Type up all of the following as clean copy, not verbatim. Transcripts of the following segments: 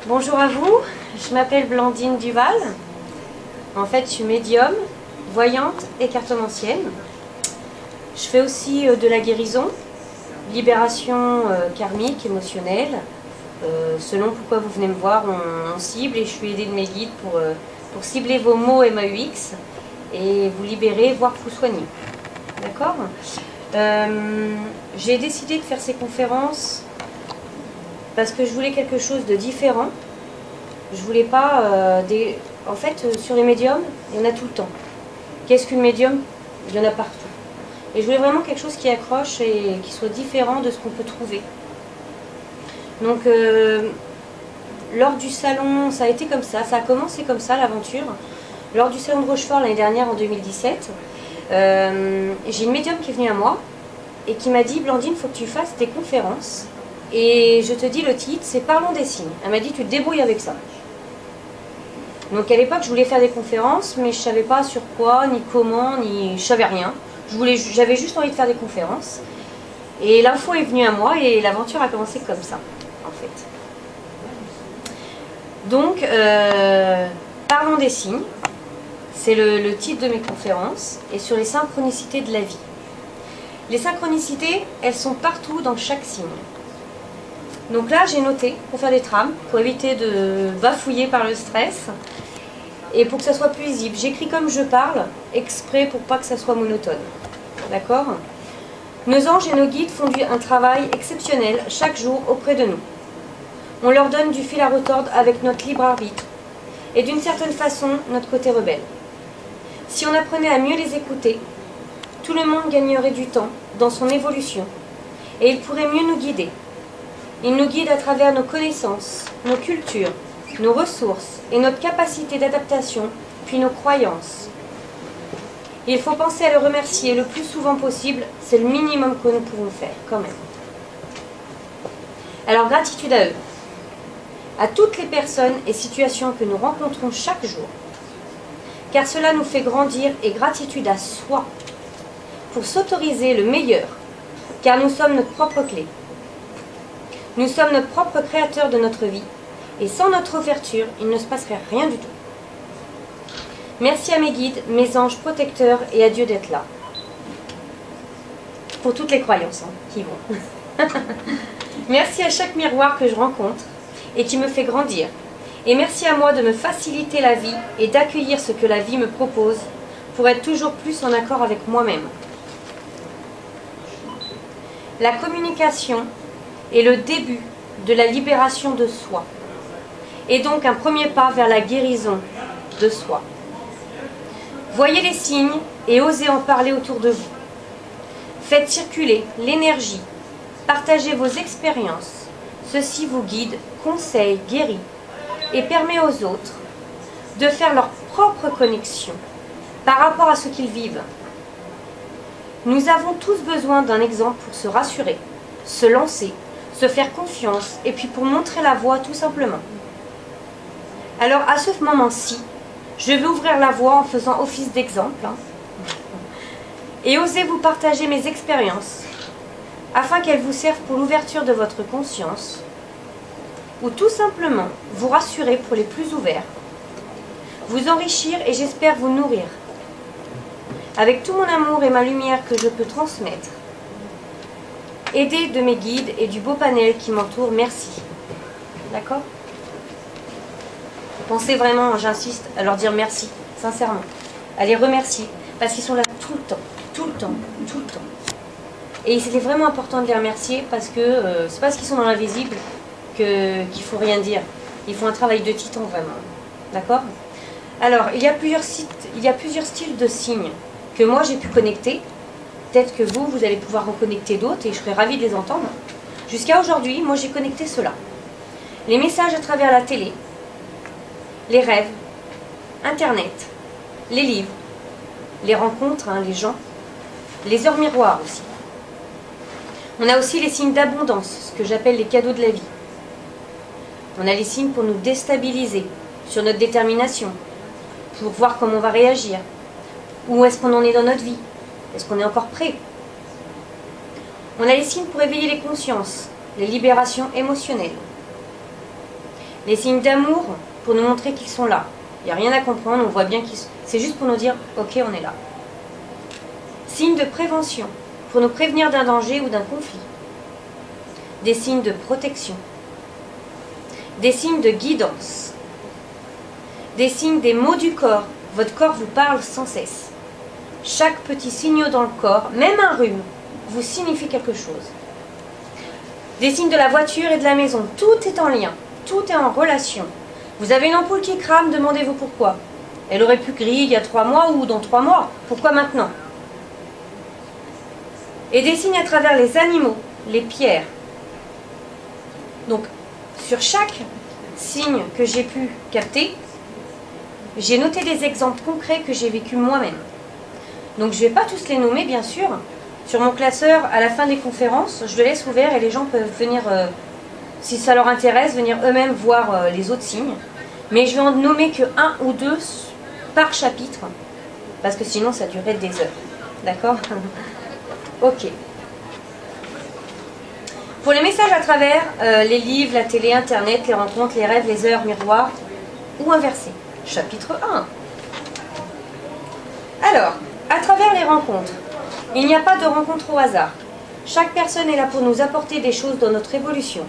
Bonjour à vous, je m'appelle Blandine Duval. En fait, je suis médium, voyante et cartomancienne. Je fais aussi de la guérison, libération karmique, émotionnelle. Selon pourquoi vous venez me voir, on cible et je suis aidée de mes guides pour cibler vos mots MAUX et vous libérer, voire vous soigner. D'accord ? J'ai décidé de faire ces conférences parce que je voulais quelque chose de différent. Je voulais pas En fait, sur les médiums, il y en a tout le temps. Qu'est-ce qu'une médium? Il y en a partout. Et je voulais vraiment quelque chose qui accroche et qui soit différent de ce qu'on peut trouver. Donc, lors du salon, ça a été comme ça a commencé comme ça, l'aventure. Lors du salon de Rochefort l'année dernière, en 2017, j'ai une médium qui est venue à moi et qui m'a dit « Blandine, il faut que tu fasses des conférences. Et je te dis le titre, c'est Parlons des signes. » Elle m'a dit « Tu te débrouilles avec ça. » Donc à l'époque, je voulais faire des conférences, mais je ne savais pas sur quoi, ni comment, je ne savais rien. J'avais juste envie de faire des conférences. Et l'info est venue à moi et l'aventure a commencé comme ça, en fait. Donc, Parlons des signes, c'est le titre de mes conférences, et sur les synchronicités de la vie. Les synchronicités, elles sont partout dans chaque signe. Donc là, j'ai noté pour faire des trames, pour éviter de bafouiller par le stress, et pour que ça soit plus lisible. J'écris comme je parle, exprès pour pas que ça soit monotone. D'accord ? Nos anges et nos guides font un travail exceptionnel chaque jour auprès de nous. On leur donne du fil à retordre avec notre libre arbitre, et d'une certaine façon, notre côté rebelle. Si on apprenait à mieux les écouter, tout le monde gagnerait du temps dans son évolution, et ils pourraient mieux nous guider. Ils nous guident à travers nos connaissances, nos cultures, nos ressources et notre capacité d'adaptation, puis nos croyances. Il faut penser à le remercier le plus souvent possible, c'est le minimum que nous pouvons faire, quand même. Alors, gratitude à eux, à toutes les personnes et situations que nous rencontrons chaque jour, car cela nous fait grandir, et gratitude à soi, pour s'autoriser le meilleur, car nous sommes notre propre clé. Nous sommes notre propre créateur de notre vie, et sans notre ouverture, il ne se passerait rien du tout. Merci à mes guides, mes anges protecteurs, et à Dieu d'être là. Pour toutes les croyances qui vont. Merci à chaque miroir que je rencontre, et qui me fait grandir. Et merci à moi de me faciliter la vie, et d'accueillir ce que la vie me propose, pour être toujours plus en accord avec moi-même. La communication est le début de la libération de soi, et donc un premier pas vers la guérison de soi. Voyez les signes et osez en parler autour de vous. Faites circuler l'énergie, partagez vos expériences. Ceci vous guide, conseille, guérit et permet aux autres de faire leur propre connexion par rapport à ce qu'ils vivent. Nous avons tous besoin d'un exemple pour se rassurer, se lancer, se faire confiance et puis pour montrer la voie tout simplement. Alors à ce moment-ci, je vais ouvrir la voie en faisant office d'exemple et oser vous partager mes expériences afin qu'elles vous servent pour l'ouverture de votre conscience ou tout simplement vous rassurer pour les plus ouverts, vous enrichir et j'espère vous nourrir avec tout mon amour et ma lumière que je peux transmettre. Aidé de mes guides et du beau panel qui m'entoure, merci. D'accord ? Pensez vraiment, j'insiste, à leur dire merci, sincèrement. À les remercier, parce qu'ils sont là tout le temps, tout le temps, tout le temps. Et c'était vraiment important de les remercier parce que c'est parce qu'ils sont dans l'invisible qu'il ne faut rien dire. Ils font un travail de titan, vraiment. D'accord ? Alors, il y a plusieurs styles de signes que moi j'ai pu connecter. Peut-être que vous allez pouvoir en connecter d'autres et je serais ravie de les entendre. Jusqu'à aujourd'hui, moi j'ai connecté cela. Les messages à travers la télé, les rêves, Internet, les livres, les rencontres, les gens, les heures miroirs aussi. On a aussi les signes d'abondance, ce que j'appelle les cadeaux de la vie. On a les signes pour nous déstabiliser sur notre détermination, pour voir comment on va réagir, où est-ce qu'on en est dans notre vie. Est-ce qu'on est encore prêt? On a les signes pour éveiller les consciences, les libérations émotionnelles. Les signes d'amour pour nous montrer qu'ils sont là. Il n'y a rien à comprendre, on voit bien qu'ils sont... C'est juste pour nous dire, ok, on est là. Signes de prévention, pour nous prévenir d'un danger ou d'un conflit. Des signes de protection. Des signes de guidance. Des signes des mots du corps. Votre corps vous parle sans cesse. Chaque petit signaux dans le corps, même un rhume, vous signifie quelque chose. Des signes de la voiture et de la maison. Tout est en lien. Tout est en relation. Vous avez une ampoule qui crame, demandez-vous pourquoi. Elle aurait pu griller il y a 3 mois ou dans 3 mois. Pourquoi maintenant? Et des signes à travers les animaux, les pierres. Donc, sur chaque signe que j'ai pu capter, j'ai noté des exemples concrets que j'ai vécu moi-même. Donc, je ne vais pas tous les nommer, bien sûr. Sur mon classeur, à la fin des conférences, je le laisse ouvert et les gens peuvent venir, si ça leur intéresse, venir eux-mêmes voir les autres signes. Mais je vais en nommer que 1 ou 2 par chapitre, parce que sinon ça durerait des heures. D'accord? Ok. Pour les messages à travers les livres, la télé, internet, les rencontres, les rêves, les heures, miroirs, ou inversé. Chapitre 1. Alors, à travers les rencontres, il n'y a pas de rencontre au hasard. Chaque personne est là pour nous apporter des choses dans notre évolution.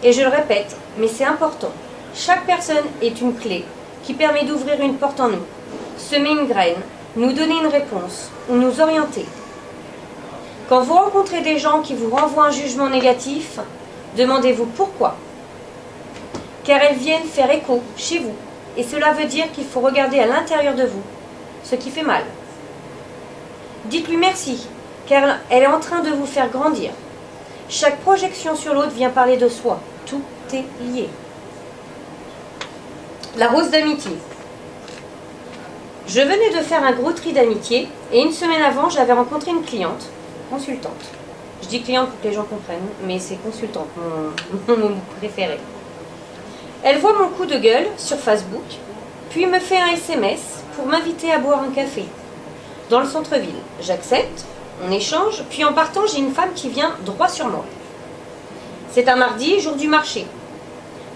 Et je le répète, mais c'est important. Chaque personne est une clé qui permet d'ouvrir une porte en nous, semer une graine, nous donner une réponse ou nous orienter. Quand vous rencontrez des gens qui vous renvoient un jugement négatif, demandez-vous pourquoi. Car elles viennent faire écho chez vous. Et cela veut dire qu'il faut regarder à l'intérieur de vous ce qui fait mal. Dites-lui merci, car elle est en train de vous faire grandir. Chaque projection sur l'autre vient parler de soi. Tout est lié. La rose d'amitié. Je venais de faire un gros tri d'amitié et une semaine avant, j'avais rencontré une cliente, consultante. Je dis cliente pour que les gens comprennent, mais c'est consultante, mon mot préféré. Elle voit mon coup de gueule sur Facebook, puis me fait un SMS pour m'inviter à boire un café. Dans le centre-ville, j'accepte, on échange, puis en partant, j'ai une femme qui vient droit sur moi. C'est un mardi, jour du marché.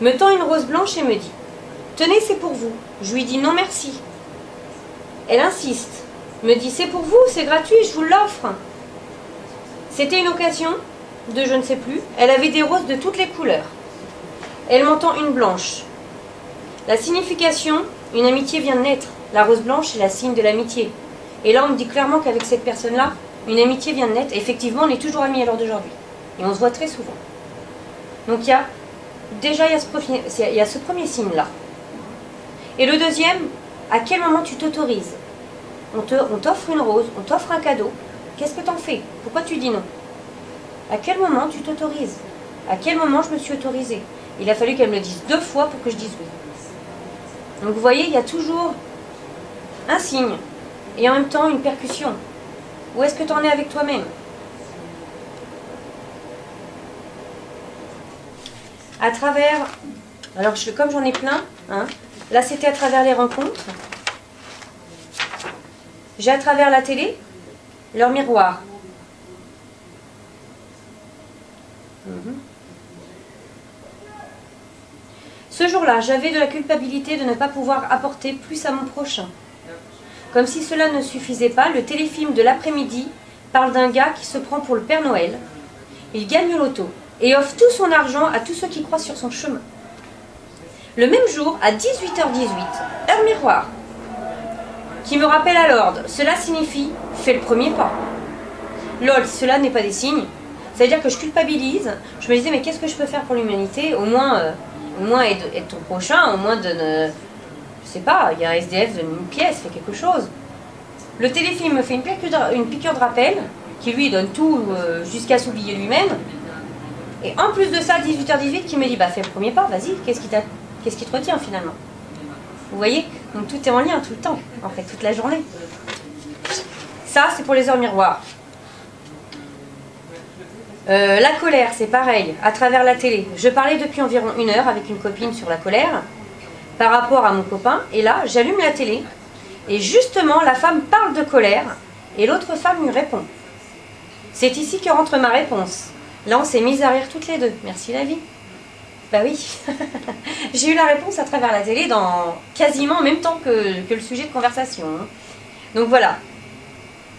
Me tend une rose blanche et me dit « Tenez, c'est pour vous ». Je lui dis « Non, merci ». Elle insiste, me dit « C'est pour vous, c'est gratuit, je vous l'offre ». C'était une occasion de je ne sais plus. Elle avait des roses de toutes les couleurs. Elle m'en tend une blanche. La signification, une amitié vient de naître. La rose blanche, c'est la signe de l'amitié. Et là, on me dit clairement qu'avec cette personne-là, une amitié vient de naître. Et effectivement, on est toujours amis à l'heure d'aujourd'hui. Et on se voit très souvent. Donc il y a ce premier signe-là. Et le deuxième, à quel moment tu t'autorises? On t'offre une rose, on t'offre un cadeau. Qu'est-ce que t'en fais? Pourquoi tu dis non? À quel moment tu t'autorises? À quel moment je me suis autorisée? Il a fallu qu'elle me le dise 2 fois pour que je dise oui. Donc vous voyez, il y a toujours un signe et en même temps une percussion. Où est-ce que tu en es avec toi-même? À travers... Alors comme j'en ai plein, hein, là c'était à travers les rencontres. J'ai à travers la télé, leur miroir. Ce jour-là, j'avais de la culpabilité de ne pas pouvoir apporter plus à mon prochain. Comme si cela ne suffisait pas, le téléfilm de l'après-midi parle d'un gars qui se prend pour le Père Noël. Il gagne le loto et offre tout son argent à tous ceux qui croient sur son chemin. Le même jour, à 18h18, heure miroir, qui me rappelle à l'ordre, cela signifie « fais le premier pas ». Lol, cela n'est pas des signes. C'est-à-dire que je culpabilise, je me disais mais qu'est-ce que je peux faire pour l'humanité, au moins aide ton prochain, au moins donne, je sais pas, il y a un SDF, donne une pièce, fais quelque chose. Le téléfilm me fait une piqûre de rappel, qui lui donne tout jusqu'à s'oublier lui-même. Et en plus de ça, 18h18, qui me dit bah fais le premier pas, vas-y, qu'est-ce qui te retient finalement? Vous voyez? Donc tout est en lien tout le temps, en fait, toute la journée. Ça, c'est pour les heures miroirs. La colère, c'est pareil, à travers la télé. Je parlais depuis environ 1 heure avec une copine sur la colère, par rapport à mon copain, et là, j'allume la télé, et justement, la femme parle de colère, et l'autre femme lui répond. C'est ici que rentre ma réponse. Là, on s'est mis à rire toutes les deux. Merci la vie. Bah oui, j'ai eu la réponse à travers la télé dans quasiment en même temps que le sujet de conversation. Donc voilà,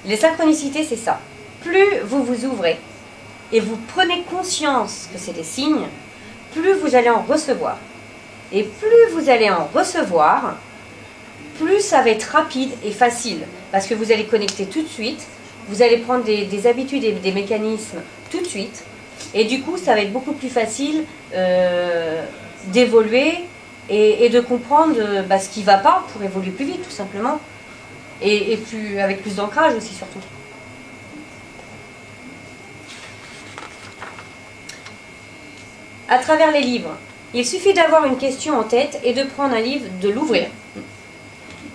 les synchronicités c'est ça. Plus vous vous ouvrez et vous prenez conscience que c'est des signes, plus vous allez en recevoir. Et plus vous allez en recevoir, plus ça va être rapide et facile. Parce que vous allez connecter tout de suite, vous allez prendre des habitudes et des mécanismes tout de suite. Et du coup, ça va être beaucoup plus facile d'évoluer et de comprendre ce qui ne va pas pour évoluer plus vite, tout simplement. Et plus, avec plus d'ancrage aussi, surtout. À travers les livres, il suffit d'avoir une question en tête et de prendre un livre, de l'ouvrir.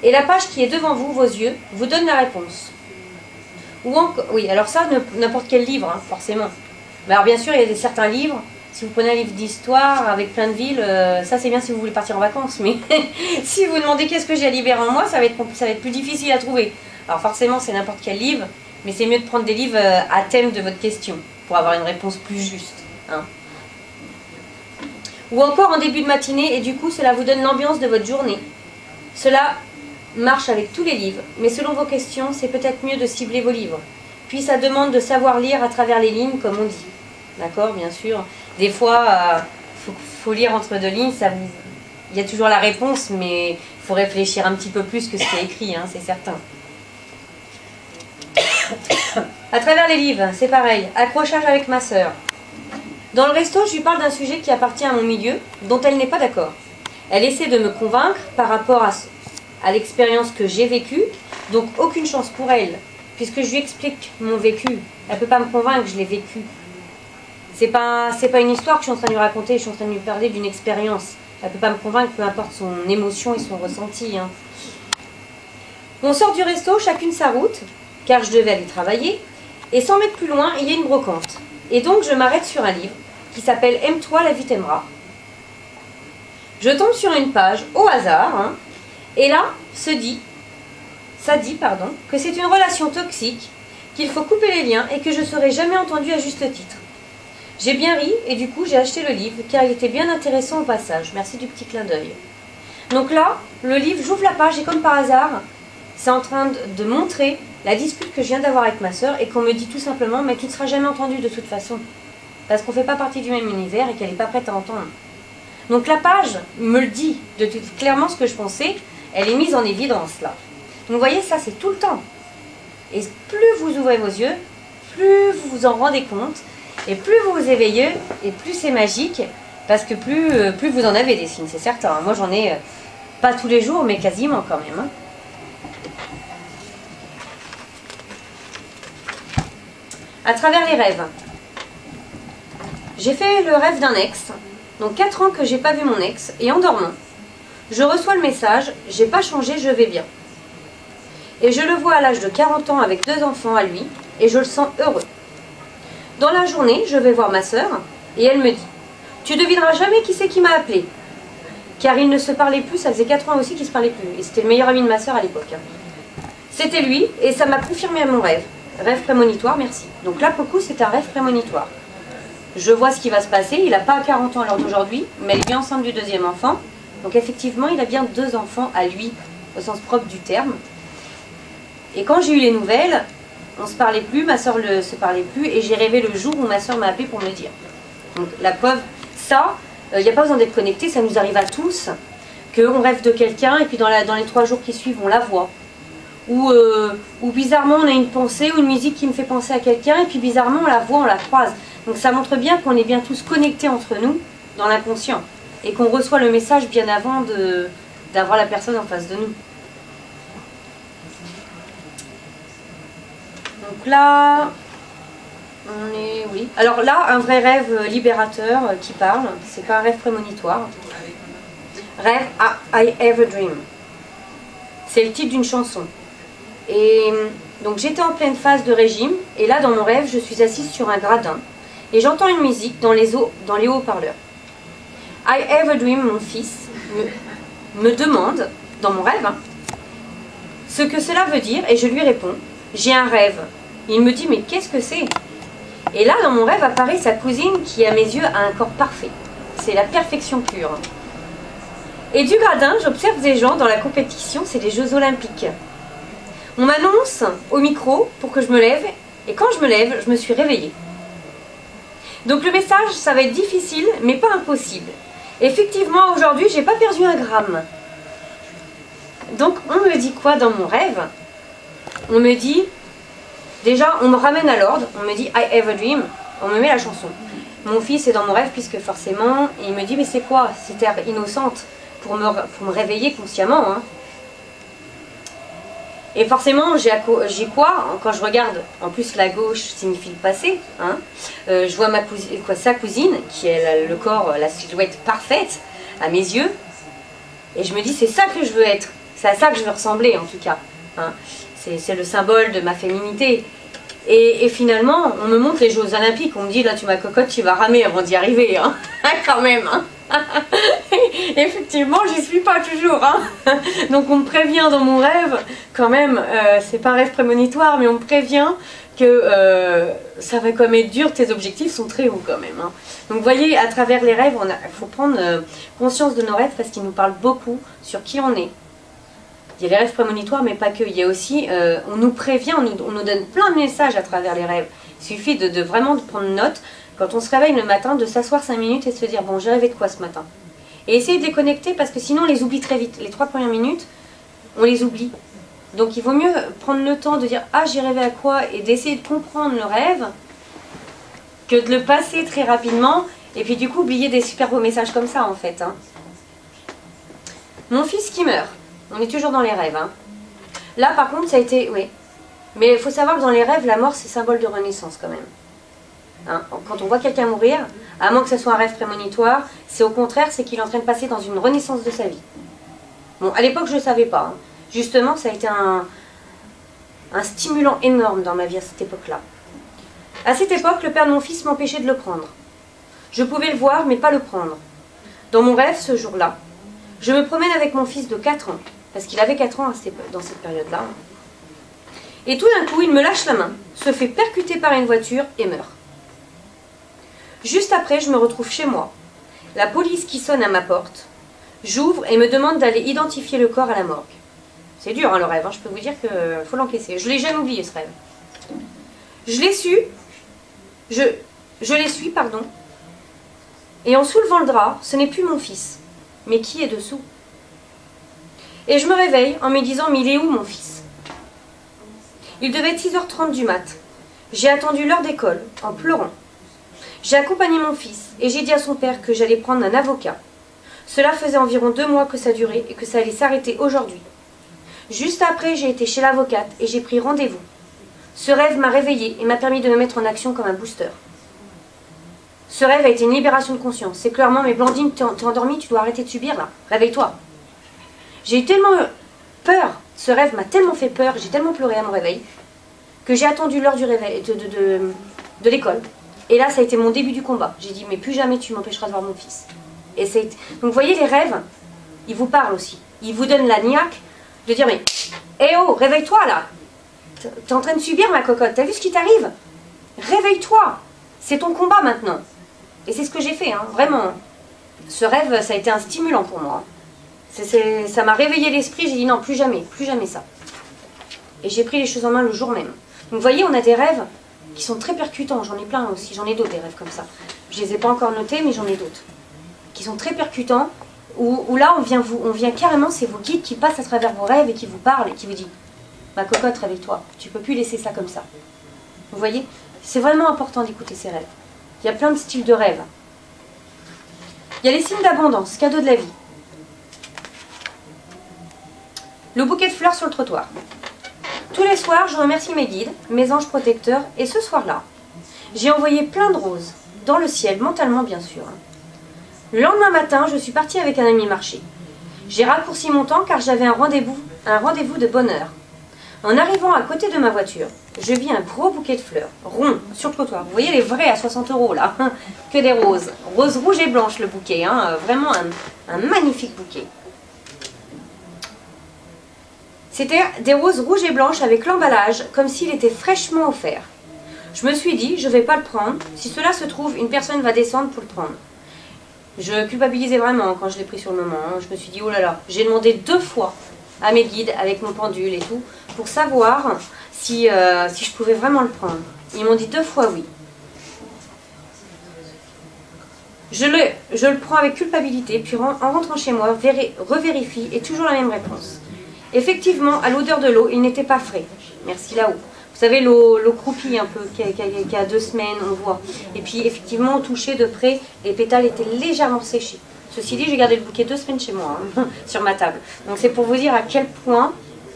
Et la page qui est devant vous, vos yeux, vous donne la réponse. Ou encore, oui, alors ça, n'importe quel livre, hein, forcément. Mais alors bien sûr, il y a certains livres, si vous prenez un livre d'histoire avec plein de villes, ça c'est bien si vous voulez partir en vacances, mais si vous demandez qu'est-ce que j'ai à libérer en moi, ça va être plus difficile à trouver. Alors forcément, c'est n'importe quel livre, mais c'est mieux de prendre des livres à thème de votre question, pour avoir une réponse plus juste. Hein. Ou encore en début de matinée, et du coup, cela vous donne l'ambiance de votre journée. Cela marche avec tous les livres, mais selon vos questions, c'est peut-être mieux de cibler vos livres. Puis ça demande de savoir lire à travers les lignes, comme on dit. D'accord, bien sûr. Des fois, faut lire entre deux lignes, il y a toujours la réponse, mais il faut réfléchir un petit peu plus que ce qui est écrit, hein, c'est certain. À travers les livres, c'est pareil. Accrochage avec ma sœur. Dans le resto, je lui parle d'un sujet qui appartient à mon milieu, dont elle n'est pas d'accord. Elle essaie de me convaincre par rapport à l'expérience que j'ai vécue, donc aucune chance pour elle, puisque je lui explique mon vécu. Elle ne peut pas me convaincre, je l'ai vécu. C'est pas une histoire que je suis en train de lui raconter, je suis en train de lui parler d'une expérience. Elle ne peut pas me convaincre, peu importe son émotion et son ressenti. Hein. On sort du resto, chacune sa route, car je devais aller travailler, et 100 mètres plus loin, il y a une brocante. Et donc je m'arrête sur un livre qui s'appelle « Aime-toi, la vie t'aimera ». Je tombe sur une page au hasard, hein, et là, ça dit que c'est une relation toxique, qu'il faut couper les liens et que je ne serai jamais entendue à juste titre. J'ai bien ri et du coup j'ai acheté le livre car il était bien intéressant au passage. Merci du petit clin d'œil. Donc là, le livre, j'ouvre la page et comme par hasard, c'est en train de montrer la dispute que je viens d'avoir avec ma sœur et qu'on me dit tout simplement « mais tu ne seras jamais entendue de toute façon ». Parce qu'on ne fait pas partie du même univers et qu'elle n'est pas prête à entendre. Donc la page me le dit, clairement ce que je pensais, elle est mise en évidence là. Donc vous voyez, ça c'est tout le temps. Et plus vous ouvrez vos yeux, plus vous vous en rendez compte, et plus vous vous éveillez, et plus c'est magique, parce que plus vous en avez des signes, c'est certain. Moi j'en ai pas tous les jours, mais quasiment quand même. Hein. À travers les rêves. J'ai fait le rêve d'un ex, donc 4 ans que j'ai pas vu mon ex, et en dormant, je reçois le message « j'ai pas changé, je vais bien ». Et je le vois à l'âge de 40 ans avec 2 enfants à lui, et je le sens heureux. Dans la journée, je vais voir ma sœur, et elle me dit « tu devineras jamais qui c'est qui m'a appelé ». Car ils ne se parlaient plus, ça faisait 4 ans aussi qu'ils ne se parlaient plus, et c'était le meilleur ami de ma sœur à l'époque. C'était lui, et ça m'a confirmé à mon rêve. Rêve prémonitoire, merci. Donc là, pour le coup, c'est un rêve prémonitoire. Je vois ce qui va se passer, il n'a pas 40 ans à l'heure d'aujourd'hui, mais il est bien enceinte du 2e enfant. Donc effectivement, il a bien 2 enfants à lui, au sens propre du terme. Et quand j'ai eu les nouvelles, on ne se parlait plus, ma soeur ne se parlait plus, et j'ai rêvé le jour où ma soeur m'a appelé pour me le dire. Donc la preuve, ça, il n'y a pas besoin d'être connecté, ça nous arrive à tous, qu'on rêve de quelqu'un, et puis dans les 3 jours qui suivent, on la voit. Ou bizarrement, on a une pensée ou une musique qui me fait penser à quelqu'un, et puis bizarrement, on la voit, on la croise. Donc ça montre bien qu'on est bien tous connectés entre nous, dans l'inconscient, et qu'on reçoit le message bien avant d'avoir la personne en face de nous. Donc là, on est... Oui. Alors là, un vrai rêve libérateur qui parle, c'est pas un rêve prémonitoire. Rêve I Have a Dream. C'est le titre d'une chanson. Et donc j'étais en pleine phase de régime, et là dans mon rêve, je suis assise sur un gradin, et j'entends une musique dans les haut-parleurs. I have a dream, mon fils me demande, dans mon rêve, hein, ce que cela veut dire, et je lui réponds, j'ai un rêve. Il me dit, mais qu'est-ce que c'est? Et là, dans mon rêve, apparaît sa cousine qui, à mes yeux, a un corps parfait. c'est la perfection pure. Et du gradin, j'observe des gens dans la compétition, c'est les Jeux Olympiques. On m'annonce au micro pour que je me lève, et quand je me lève, je me suis réveillée. Donc le message, ça va être difficile, mais pas impossible. Effectivement, aujourd'hui, j'ai pas perdu un gramme. Donc on me dit quoi dans mon rêve? On me dit, déjà, on me ramène à l'ordre, on me dit I have a dream, on me met la chanson. Mon fils est dans mon rêve, puisque forcément, il me dit, mais c'est quoi? C'était innocente pour me réveiller consciemment. Hein. Et forcément, j'ai quoi? Quand je regarde, en plus la gauche signifie le passé. Hein, je vois sa cousine, qui a le corps, la silhouette parfaite à mes yeux. Et je me dis, c'est ça que je veux être. C'est à ça que je veux ressembler, en tout cas. Hein. C'est le symbole de ma féminité. Et finalement, on me montre les Jeux Olympiques. On me dit, là, tu ma cocotte, tu vas ramer avant d'y arriver. Hein. Quand même. Hein. Effectivement, j'y suis pas toujours. Hein. Donc, on me prévient dans mon rêve, quand même, c'est pas un rêve prémonitoire, mais on me prévient que ça va quand même être dur, tes objectifs sont très hauts quand même. Hein. Donc, vous voyez, à travers les rêves, il faut prendre conscience de nos rêves parce qu'ils nous parlent beaucoup sur qui on est. Il y a les rêves prémonitoires, mais pas que. Il y a aussi, on nous prévient, on nous donne plein de messages à travers les rêves. Il suffit de vraiment de prendre note, quand on se réveille le matin, de s'asseoir 5 minutes et de se dire, bon, j'ai rêvé de quoi ce matin? Et essayer de les connecter parce que sinon on les oublie très vite. Les 3 premières minutes, on les oublie. Donc il vaut mieux prendre le temps de dire, ah, j'ai rêvé à quoi? Et d'essayer de comprendre le rêve, que de le passer très rapidement, et puis du coup oublier des super beaux messages comme ça en fait. Hein. Mon fils qui meurt. On est toujours dans les rêves. Hein. Là, par contre, ça a été... Oui. Mais il faut savoir que dans les rêves, la mort, c'est symbole de renaissance quand même. Hein. Quand on voit quelqu'un mourir, à moins que ce soit un rêve prémonitoire, c'est au contraire, c'est qu'il est en train de passer dans une renaissance de sa vie. Bon, à l'époque, je ne le savais pas. Hein. Justement, ça a été un stimulant énorme dans ma vie à cette époque-là. À cette époque, le père de mon fils m'empêchait de le prendre. Je pouvais le voir, mais pas le prendre. Dans mon rêve, ce jour-là, je me promène avec mon fils de 4 ans, parce qu'il avait 4 ans dans cette période-là. Et tout d'un coup, il me lâche la main, se fait percuter par une voiture et meurt. Juste après, je me retrouve chez moi. La police qui sonne à ma porte. J'ouvre et me demande d'aller identifier le corps à la morgue. C'est dur hein, le rêve, hein, je peux vous dire qu'il faut l'encaisser. Je ne l'ai jamais oublié ce rêve. Je l'ai su, je l'ai su, pardon. Et en soulevant le drap, ce n'est plus mon fils. Mais qui est dessous? Et je me réveille en me disant, mais il est où mon fils? Il devait être 6h30 du mat. J'ai attendu l'heure d'école, en pleurant. J'ai accompagné mon fils et j'ai dit à son père que j'allais prendre un avocat. Cela faisait environ 2 mois que ça durait et que ça allait s'arrêter aujourd'hui. Juste après, j'ai été chez l'avocate et j'ai pris rendez-vous. Ce rêve m'a réveillée et m'a permis de me mettre en action comme un booster. Ce rêve a été une libération de conscience. C'est clairement, mais Blandine, t'es endormie, tu dois arrêter de subir là. Réveille-toi. J'ai eu tellement peur, ce rêve m'a tellement fait peur, j'ai tellement pleuré à mon réveil, que j'ai attendu l'heure du réveil de l'école. Et là, ça a été mon début du combat. J'ai dit, mais plus jamais tu m'empêcheras de voir mon fils. Et donc vous voyez, les rêves, ils vous parlent aussi. Ils vous donnent la niaque de dire, mais, hé oh, réveille-toi là. T'es en train de subir ma cocotte, t'as vu ce qui t'arrive? Réveille-toi. C'est ton combat maintenant. Et c'est ce que j'ai fait, hein, vraiment. Ce rêve, ça a été un stimulant pour moi. Ça m'a réveillé l'esprit, j'ai dit non, plus jamais ça. Et j'ai pris les choses en main le jour même. Donc vous voyez, on a des rêves qui sont très percutants, j'en ai plein aussi, j'en ai d'autres des rêves comme ça. Je ne les ai pas encore notés, mais j'en ai d'autres. Qui sont très percutants, où là on vient carrément, c'est vos guides qui passent à travers vos rêves et qui vous parlent et qui vous disent, ma cocotte, réveille-toi, tu ne peux plus laisser ça comme ça. Vous voyez, c'est vraiment important d'écouter ces rêves. Il y a plein de styles de rêves. Il y a les signes d'abondance, cadeau de la vie. Le bouquet de fleurs sur le trottoir. Tous les soirs, je remercie mes guides, mes anges protecteurs, et ce soir-là, j'ai envoyé plein de roses, dans le ciel, mentalement bien sûr. Le lendemain matin, je suis partie avec un ami marcher. J'ai raccourci mon temps car j'avais un rendez-vous de bonne heure. En arrivant à côté de ma voiture, je vis un gros bouquet de fleurs, rond, sur le trottoir. Vous voyez les vrais à 60 € là, que des roses. Roses rouges et blanches le bouquet, hein, vraiment un magnifique bouquet. C'était des roses rouges et blanches avec l'emballage, comme s'il était fraîchement offert. Je me suis dit, je ne vais pas le prendre. Si cela se trouve, une personne va descendre pour le prendre. Je culpabilisais vraiment quand je l'ai pris sur le moment. Hein. Je me suis dit, oh là là, j'ai demandé 2 fois à mes guides avec mon pendule et tout, pour savoir si je pouvais vraiment le prendre. Ils m'ont dit 2 fois oui. Je le prends avec culpabilité, puis en rentrant chez moi, revérifie et toujours la même réponse. Effectivement, à l'odeur de l'eau, il n'était pas frais. Merci là-haut. Vous savez, l'eau croupie un peu, qui a 2 semaines, on voit. Et puis, effectivement, au toucher de près, les pétales étaient légèrement séchés. Ceci dit, j'ai gardé le bouquet 2 semaines chez moi, hein, sur ma table. Donc, c'est pour vous dire à quel point,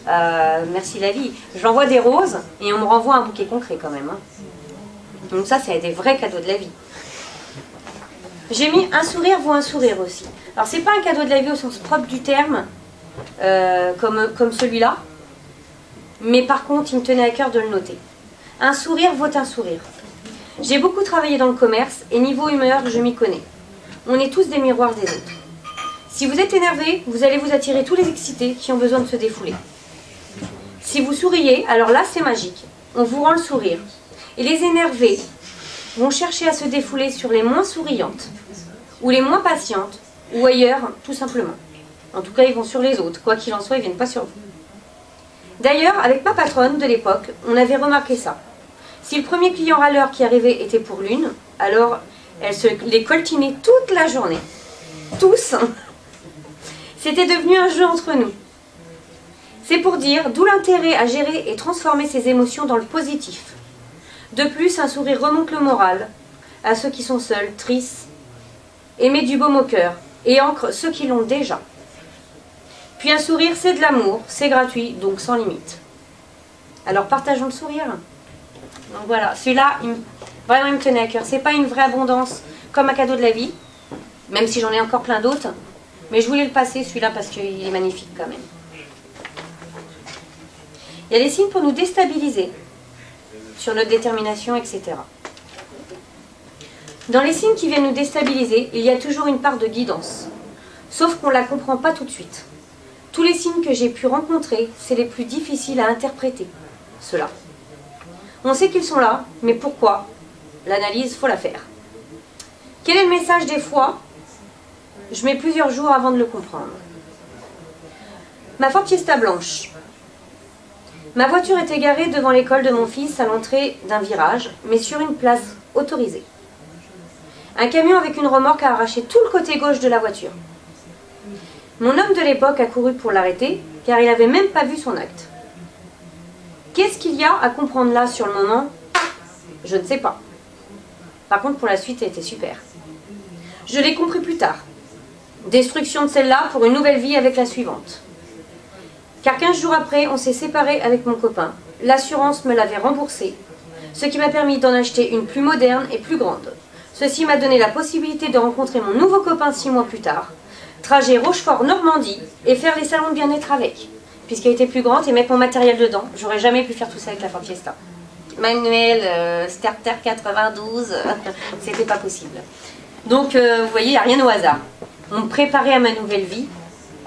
merci la vie, j'envoie des roses et on me renvoie un bouquet concret quand même. Hein. Donc ça, c'est des vrais cadeaux de la vie. J'ai mis un sourire vaut un sourire aussi. Alors, c'est pas un cadeau de la vie au sens propre du terme, comme celui-là. Mais par contre, il me tenait à cœur de le noter. Un sourire vaut un sourire. J'ai beaucoup travaillé dans le commerce et niveau humeur, je m'y connais. On est tous des miroirs des autres. Si vous êtes énervé, vous allez vous attirer tous les excités qui ont besoin de se défouler. Si vous souriez, alors là, c'est magique. On vous rend le sourire. Et les énervés vont chercher à se défouler sur les moins souriantes, ou les moins patientes, ou ailleurs, tout simplement. En tout cas, ils vont sur les autres. Quoi qu'il en soit, ils ne viennent pas sur vous. D'ailleurs, avec ma patronne de l'époque, on avait remarqué ça. Si le premier client râleur qui arrivait était pour l'une, alors elle se les coltinait toute la journée. Tous. C'était devenu un jeu entre nous. C'est pour dire d'où l'intérêt à gérer et transformer ses émotions dans le positif. De plus, un sourire remonte le moral à ceux qui sont seuls, tristes, et met du baume au cœur, et ancre ceux qui l'ont déjà. Puis un sourire, c'est de l'amour, c'est gratuit, donc sans limite. Alors partageons le sourire. Donc voilà, celui-là, vraiment il me tenait à cœur. C'est pas une vraie abondance comme un cadeau de la vie, même si j'en ai encore plein d'autres, mais je voulais le passer celui-là parce qu'il est magnifique quand même. Il y a des signes pour nous déstabiliser sur notre détermination, etc. Dans les signes qui viennent nous déstabiliser, il y a toujours une part de guidance, sauf qu'on ne la comprend pas tout de suite. Tous les signes que j'ai pu rencontrer, c'est les plus difficiles à interpréter, ceux-là. On sait qu'ils sont là, mais pourquoi? L'analyse, faut la faire. Quel est le message des fois? Je mets plusieurs jours avant de le comprendre. Ma Ford Fiesta blanche. Ma voiture était garée devant l'école de mon fils à l'entrée d'un virage, mais sur une place autorisée. Un camion avec une remorque a arraché tout le côté gauche de la voiture. Mon homme de l'époque a couru pour l'arrêter, car il n'avait même pas vu son acte. Qu'est-ce qu'il y a à comprendre là sur le moment? Je ne sais pas. Par contre, pour la suite, ça a été super. Je l'ai compris plus tard. Destruction de celle-là pour une nouvelle vie avec la suivante. Car 15 jours après, on s'est séparés avec mon copain. L'assurance me l'avait remboursé, ce qui m'a permis d'en acheter une plus moderne et plus grande. Ceci m'a donné la possibilité de rencontrer mon nouveau copain 6 mois plus tard. Trajet Rochefort-Normandie et faire les salons de bien-être avec. Puisqu'elle était plus grande et mettre mon matériel dedans. J'aurais jamais pu faire tout ça avec la Ford Fiesta. Manuel, Starter 92, c'était pas possible. Donc, vous voyez, il n'y a rien au hasard. On me préparait à ma nouvelle vie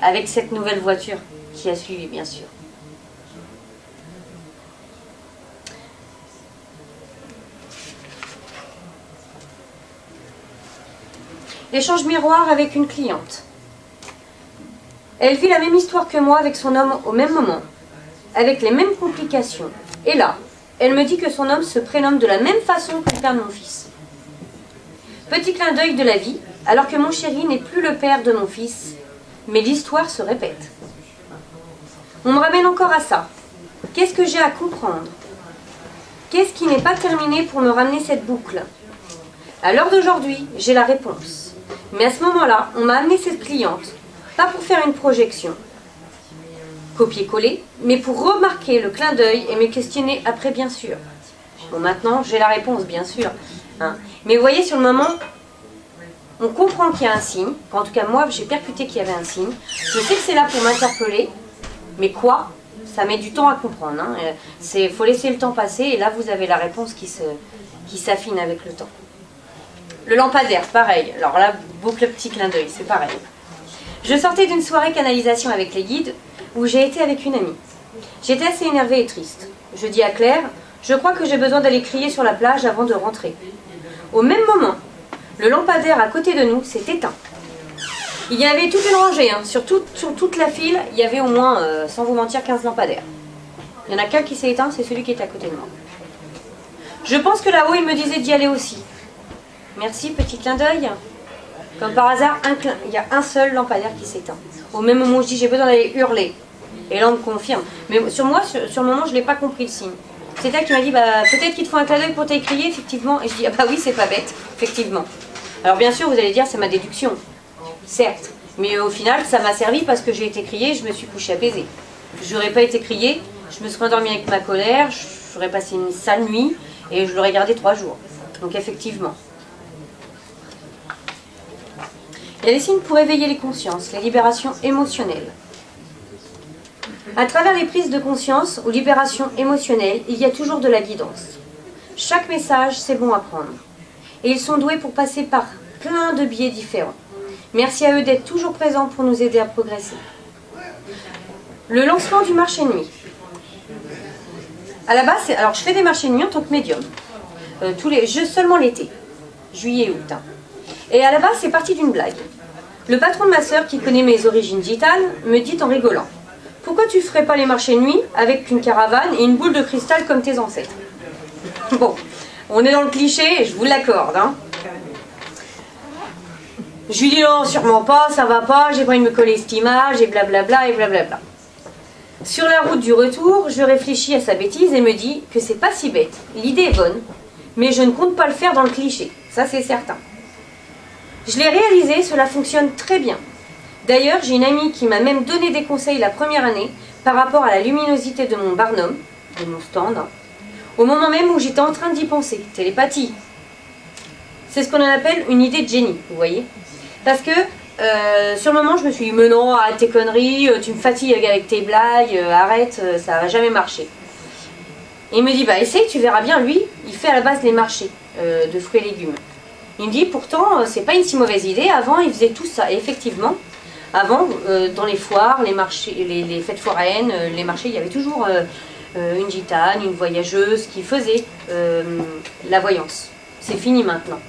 avec cette nouvelle voiture qui a suivi, bien sûr. L'échange miroir avec une cliente. Elle vit la même histoire que moi avec son homme au même moment, avec les mêmes complications. Et là, elle me dit que son homme se prénomme de la même façon que le père de mon fils. Petit clin d'œil de la vie, alors que mon chéri n'est plus le père de mon fils, mais l'histoire se répète. On me ramène encore à ça. Qu'est-ce que j'ai à comprendre? Qu'est-ce qui n'est pas terminé pour me ramener cette boucle? À l'heure d'aujourd'hui, j'ai la réponse. Mais à ce moment-là, on m'a amené cette cliente, pas pour faire une projection, copier-coller, mais pour remarquer le clin d'œil et me questionner après, bien sûr. Bon, maintenant, j'ai la réponse, bien sûr. Hein. Mais vous voyez, sur le moment, on comprend qu'il y a un signe. En tout cas, moi, j'ai percuté qu'il y avait un signe. Je sais que c'est là pour m'interpeller, mais quoi? Ça met du temps à comprendre. Hein. Faut laisser le temps passer, et là, vous avez la réponse qui s'affine avec le temps. Le lampadaire, pareil. Alors là, boucle petit clin d'œil, c'est pareil. Je sortais d'une soirée canalisation avec les guides, où j'ai été avec une amie. J'étais assez énervée et triste. Je dis à Claire, je crois que j'ai besoin d'aller crier sur la plage avant de rentrer. Au même moment, le lampadaire à côté de nous s'est éteint. Il y avait toute une rangée, hein. Sur toute la file, il y avait au moins, sans vous mentir, 15 lampadaires. Il n'y en a qu'un qui s'est éteint, c'est celui qui est à côté de moi. Je pense que là-haut, il me disait d'y aller aussi. Merci, petit clin d'œil. Comme par hasard, il y a un seul lampadaire qui s'éteint. Au même moment où je dis j'ai besoin d'aller hurler. Et là, on me confirme. Mais sur moi, sur le moment, je n'ai pas compris le signe. C'est elle qui m'a dit bah, peut-être qu'il te faut un clin d'œil pour t'écrier, effectivement. Et je dis ah bah oui, c'est pas bête, effectivement. Alors bien sûr, vous allez dire c'est ma déduction. Certes. Mais au final, ça m'a servi parce que j'ai été criée, je me suis couchée apaisée. Je n'aurais pas été criée, je me serais endormie avec ma colère, j'aurais passé une sale nuit et je l'aurais gardé 3 jours. Donc effectivement. Il y a des signes pour éveiller les consciences, les libérations émotionnelles. À travers les prises de conscience ou libérations émotionnelles, il y a toujours de la guidance. Chaque message, c'est bon à prendre. Et ils sont doués pour passer par plein de biais différents. Merci à eux d'être toujours présents pour nous aider à progresser. Le lancement du marché de nuit. À la base, alors je fais des marchés de nuit en tant que médium. Seulement l'été, juillet et août. Hein. Et à la base, c'est parti d'une blague. Le patron de ma sœur, qui connaît mes origines gitanes, me dit en rigolant « Pourquoi tu ferais pas les marchés de nuit avec une caravane et une boule de cristal comme tes ancêtres ?» Bon, on est dans le cliché et je vous l'accorde. Hein. Je lui dis non, sûrement pas, ça va pas, j'ai pas envie de me coller cette image et blablabla et blablabla. Sur la route du retour, je réfléchis à sa bêtise et me dis que c'est pas si bête. L'idée est bonne, mais je ne compte pas le faire dans le cliché, ça c'est certain. Je l'ai réalisé, cela fonctionne très bien. D'ailleurs, j'ai une amie qui m'a même donné des conseils la première année par rapport à la luminosité de mon barnum, de mon stand, au moment même où j'étais en train d'y penser. Télépathie. C'est ce qu'on appelle une idée de génie, vous voyez. Parce que sur le moment, je me suis dit, mais non, arrête tes conneries, tu me fatigues avec tes blagues, arrête, ça va jamais marcher. Et il me dit, bah essaye, tu verras bien, lui, il fait à la base les marchés de fruits et légumes. Il me dit, pourtant, c'est pas une si mauvaise idée, avant, il faisait tout ça. Et effectivement, avant, dans les foires, les marchés, les fêtes foraines, les marchés, il y avait toujours une gitane, une voyageuse qui faisait la voyance. C'est fini maintenant.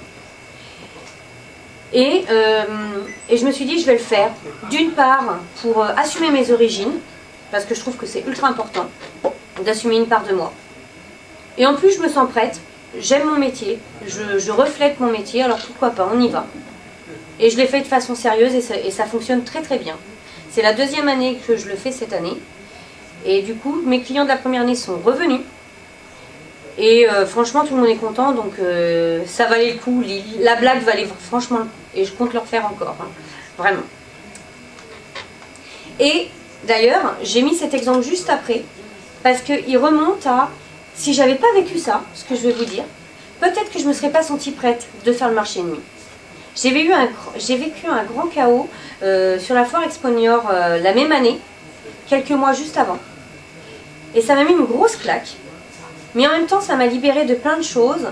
Et je me suis dit, je vais le faire, d'une part, pour assumer mes origines, parce que je trouve que c'est ultra important d'assumer une part de moi. Et en plus, je me sens prête, j'aime mon métier, je reflète mon métier, alors pourquoi pas, on y va. Et je l'ai fait de façon sérieuse et ça fonctionne très très bien. C'est la 2e année que je le fais cette année. Et du coup, mes clients de la première année sont revenus. Et franchement, tout le monde est content, donc ça valait le coup. La blague valait franchement le coup. Et je compte le refaire encore, hein, vraiment. Et d'ailleurs, j'ai mis cet exemple juste après, parce qu'il remonte à, si j'avais pas vécu ça, ce que je vais vous dire, peut-être que je ne me serais pas sentie prête de faire le marché de nuit. J'ai vécu un grand chaos sur la foire Expo Niort la même année, quelques mois juste avant. Et ça m'a mis une grosse claque. Mais en même temps, ça m'a libérée de plein de choses.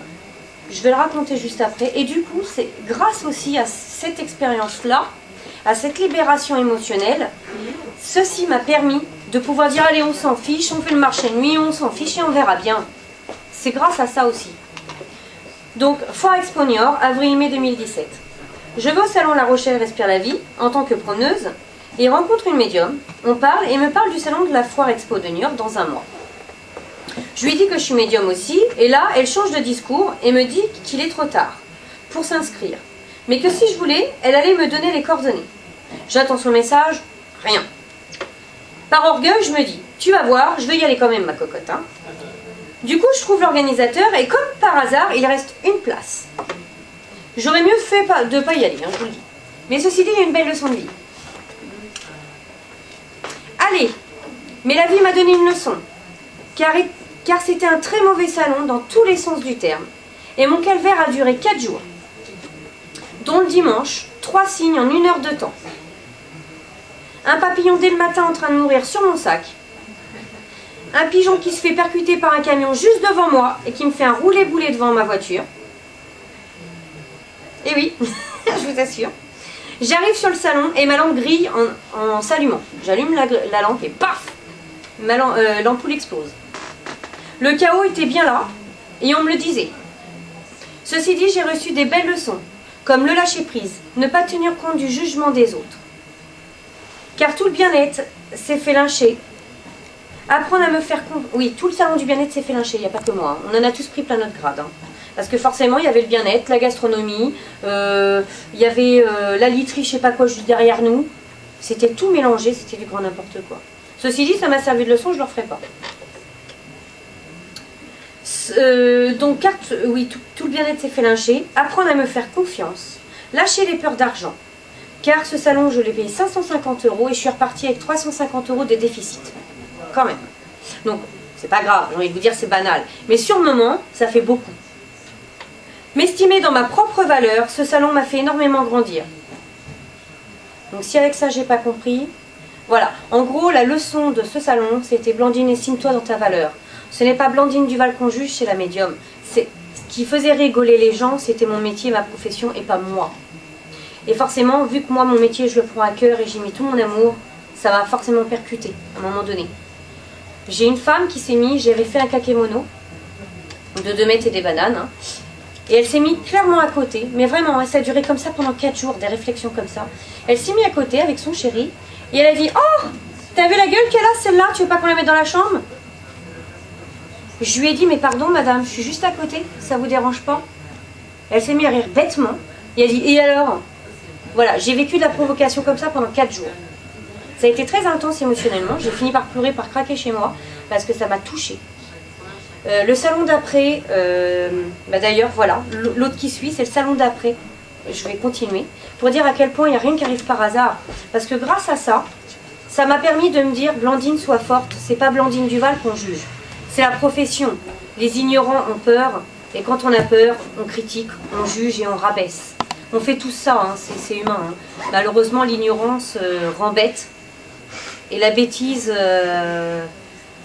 Je vais le raconter juste après. Et du coup, c'est grâce aussi à cette expérience-là, à cette libération émotionnelle, ceci m'a permis de pouvoir dire, allez, on s'en fiche, on fait le marché de nuit, on s'en fiche et on verra bien. C'est grâce à ça aussi. Donc, Foire Expo Niort, avril-mai 2017. Je vais au salon La Rochelle Respire la Vie, en tant que promeneuse, et rencontre une médium. On parle, et me parle du salon de la Foire Expo de Niort dans un mois. Je lui dis que je suis médium aussi, et là, elle change de discours et me dit qu'il est trop tard pour s'inscrire. Mais que si je voulais, elle allait me donner les coordonnées. J'attends son message, rien. Par orgueil, je me dis, tu vas voir, je vais y aller quand même, ma cocotte. Hein. Du coup, je trouve l'organisateur, et comme par hasard, il reste une place. J'aurais mieux fait de ne pas y aller, hein, je vous le dis. Mais ceci dit, il y a une belle leçon de vie. Allez, mais la vie m'a donné une leçon. Car c'était un très mauvais salon dans tous les sens du terme. Et mon calvaire a duré 4 jours. Dont le dimanche, 3 signes en 1 heure de temps. Un papillon dès le matin en train de mourir sur mon sac. Un pigeon qui se fait percuter par un camion juste devant moi et qui me fait un roulé-boulé devant ma voiture. Et oui, je vous assure. J'arrive sur le salon et ma lampe grille en s'allumant. J'allume la lampe et paf, l'ampoule explose. Le chaos était bien là et on me le disait. Ceci dit, j'ai reçu des belles leçons. comme le lâcher-prise, ne pas tenir compte du jugement des autres. Car tout le bien-être s'est fait lyncher. Apprendre à me faire... Oui, tout le salon du bien-être s'est fait lyncher, il n'y a pas que moi. Hein. On en a tous pris plein notre grade. Hein. Parce que forcément, il y avait le bien-être, la gastronomie, il y avait la literie, je sais pas quoi, juste derrière nous. C'était tout mélangé, c'était du grand n'importe quoi. Ceci dit, ça m'a servi de leçon, je ne le referai pas. Donc, oui, tout le bien-être s'est fait lyncher. Apprendre à me faire confiance. Lâcher les peurs d'argent. Car ce salon, je l'ai payé 550 € et je suis repartie avec 350 € de déficit. Quand même. Donc, c'est pas grave, j'ai envie de vous dire, c'est banal. Mais sur le moment, ça fait beaucoup. M'estimer dans ma propre valeur, ce salon m'a fait énormément grandir. Donc, si avec ça, j'ai pas compris... Voilà. En gros, la leçon de ce salon, c'était Blandine, estime-toi dans ta valeur. Ce n'est pas Blandine Duval qu'on juge, c'est la médium. Ce qui faisait rigoler les gens, c'était mon métier, ma profession, et pas moi. Et forcément, vu que moi, mon métier, je le prends à cœur et j'y mets tout mon amour, ça m'a forcément percuté, à un moment donné. J'ai une femme qui s'est mise, j'avais fait un kakémono, de 2 mètres et des bananes, hein, et elle s'est mise clairement à côté, mais vraiment, ça a duré comme ça pendant 4 jours, des réflexions comme ça. Elle s'est mise à côté avec son chéri, et elle a dit « Oh, t'as vu la gueule qu'elle a, celle-là, tu veux pas qu'on la mette dans la chambre ?» Je lui ai dit, mais pardon madame, je suis juste à côté, ça vous dérange pas? Elle s'est mise à rire bêtement, et elle dit, et alors? Voilà, j'ai vécu de la provocation comme ça pendant 4 jours. Ça a été très intense émotionnellement, j'ai fini par pleurer, par craquer chez moi, parce que ça m'a touchée. Le salon d'après, d'ailleurs, voilà, l'autre qui suit, c'est le salon d'après. Je vais continuer, pour dire à quel point il n'y a rien qui arrive par hasard. Parce que grâce à ça, ça m'a permis de me dire, Blandine, sois forte, c'est pas Blandine Duval qu'on juge. C'est la profession. Les ignorants ont peur, et quand on a peur, on critique, on juge et on rabaisse. On fait tout ça, hein, c'est humain. Hein. Malheureusement, l'ignorance rend bête, et la bêtise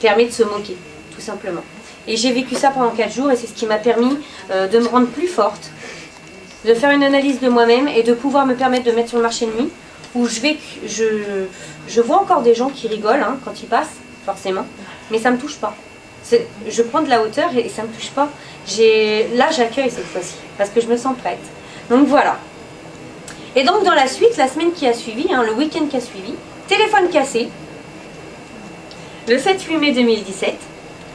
permet de se moquer, tout simplement. Et j'ai vécu ça pendant 4 jours, et c'est ce qui m'a permis de me rendre plus forte, de faire une analyse de moi-même, et de pouvoir me permettre de mettre sur le marché de nuit, où je vois encore des gens qui rigolent hein, quand ils passent, forcément, mais ça ne me touche pas. Je prends de la hauteur et ça ne me touche pas. Là, j'accueille cette fois-ci, parce que je me sens prête. Donc voilà. Et donc dans la suite, la semaine qui a suivi, hein, le week-end qui a suivi, téléphone cassé, le 7-8 mai 2017,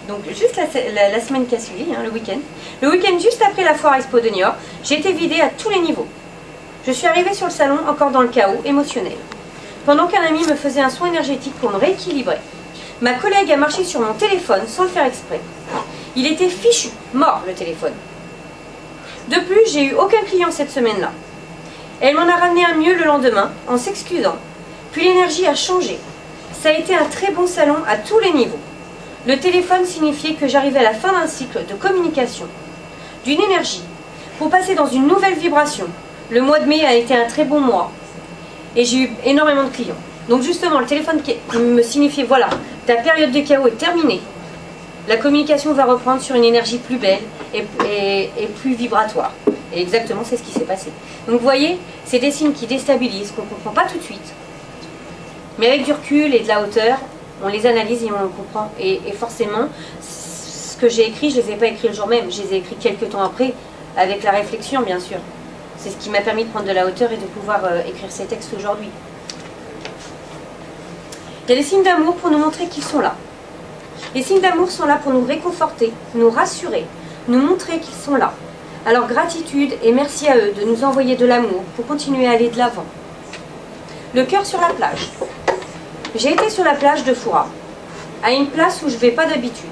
donc juste la semaine qui a suivi, hein, le week-end. Le week-end juste après la foire Expo de Niort, j'ai été vidée à tous les niveaux. Je suis arrivée sur le salon encore dans le chaos émotionnel. Pendant qu'un ami me faisait un soin énergétique pour me rééquilibrer, ma collègue a marché sur mon téléphone sans le faire exprès. Il était fichu, mort le téléphone. De plus, j'ai eu aucun client cette semaine-là. Elle m'en a ramené un mieux le lendemain, en s'excusant. Puis l'énergie a changé. Ça a été un très bon salon à tous les niveaux. Le téléphone signifiait que j'arrivais à la fin d'un cycle de communication, d'une énergie, pour passer dans une nouvelle vibration. Le mois de mai a été un très bon mois. Et j'ai eu énormément de clients. Donc justement, le téléphone qui me signifiait, voilà, ta période de chaos est terminée. La communication va reprendre sur une énergie plus belle et plus vibratoire. Et exactement, c'est ce qui s'est passé. Donc vous voyez, c'est des signes qui déstabilisent, qu'on ne comprend pas tout de suite. Mais avec du recul et de la hauteur, on les analyse et on le comprend. Et forcément, ce que j'ai écrit, je ne les ai pas écrits le jour même. Je les ai écrits quelques temps après, avec la réflexion, bien sûr. C'est ce qui m'a permis de prendre de la hauteur et de pouvoir écrire ces textes aujourd'hui. Il y a des signes d'amour pour nous montrer qu'ils sont là. Les signes d'amour sont là pour nous réconforter, nous rassurer, nous montrer qu'ils sont là. Alors gratitude et merci à eux de nous envoyer de l'amour pour continuer à aller de l'avant. Le cœur sur la plage. J'ai été sur la plage de Foura, à une place où je ne vais pas d'habitude.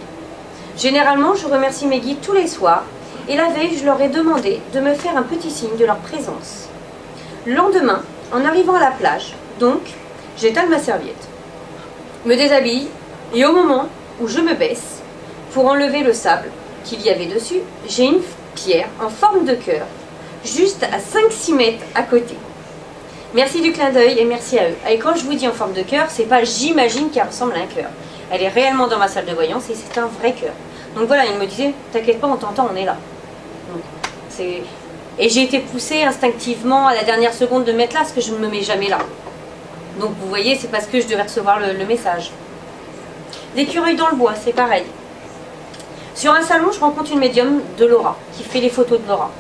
Généralement, je remercie mes guides tous les soirs, et la veille, je leur ai demandé de me faire un petit signe de leur présence. Le lendemain, en arrivant à la plage, donc, j'étale ma serviette, me déshabille, et au moment où je me baisse, pour enlever le sable qu'il y avait dessus, j'ai une pierre en forme de cœur, juste à 5-6 mètres à côté. Merci du clin d'œil et merci à eux. Et quand je vous dis en forme de cœur, c'est pas j'imagine qu'elle ressemble à un cœur. Elle est réellement dans ma salle de voyance et c'est un vrai cœur. Donc voilà, il me disait, t'inquiète pas, on t'entend, on est là. Et j'ai été poussée instinctivement à la dernière seconde de mettre là, parce que je ne me mets jamais là. Donc vous voyez, c'est parce que je devais recevoir le message. L'écureuil dans le bois, c'est pareil. Sur un salon, je rencontre une médium de Laura, qui fait les photos de Laura.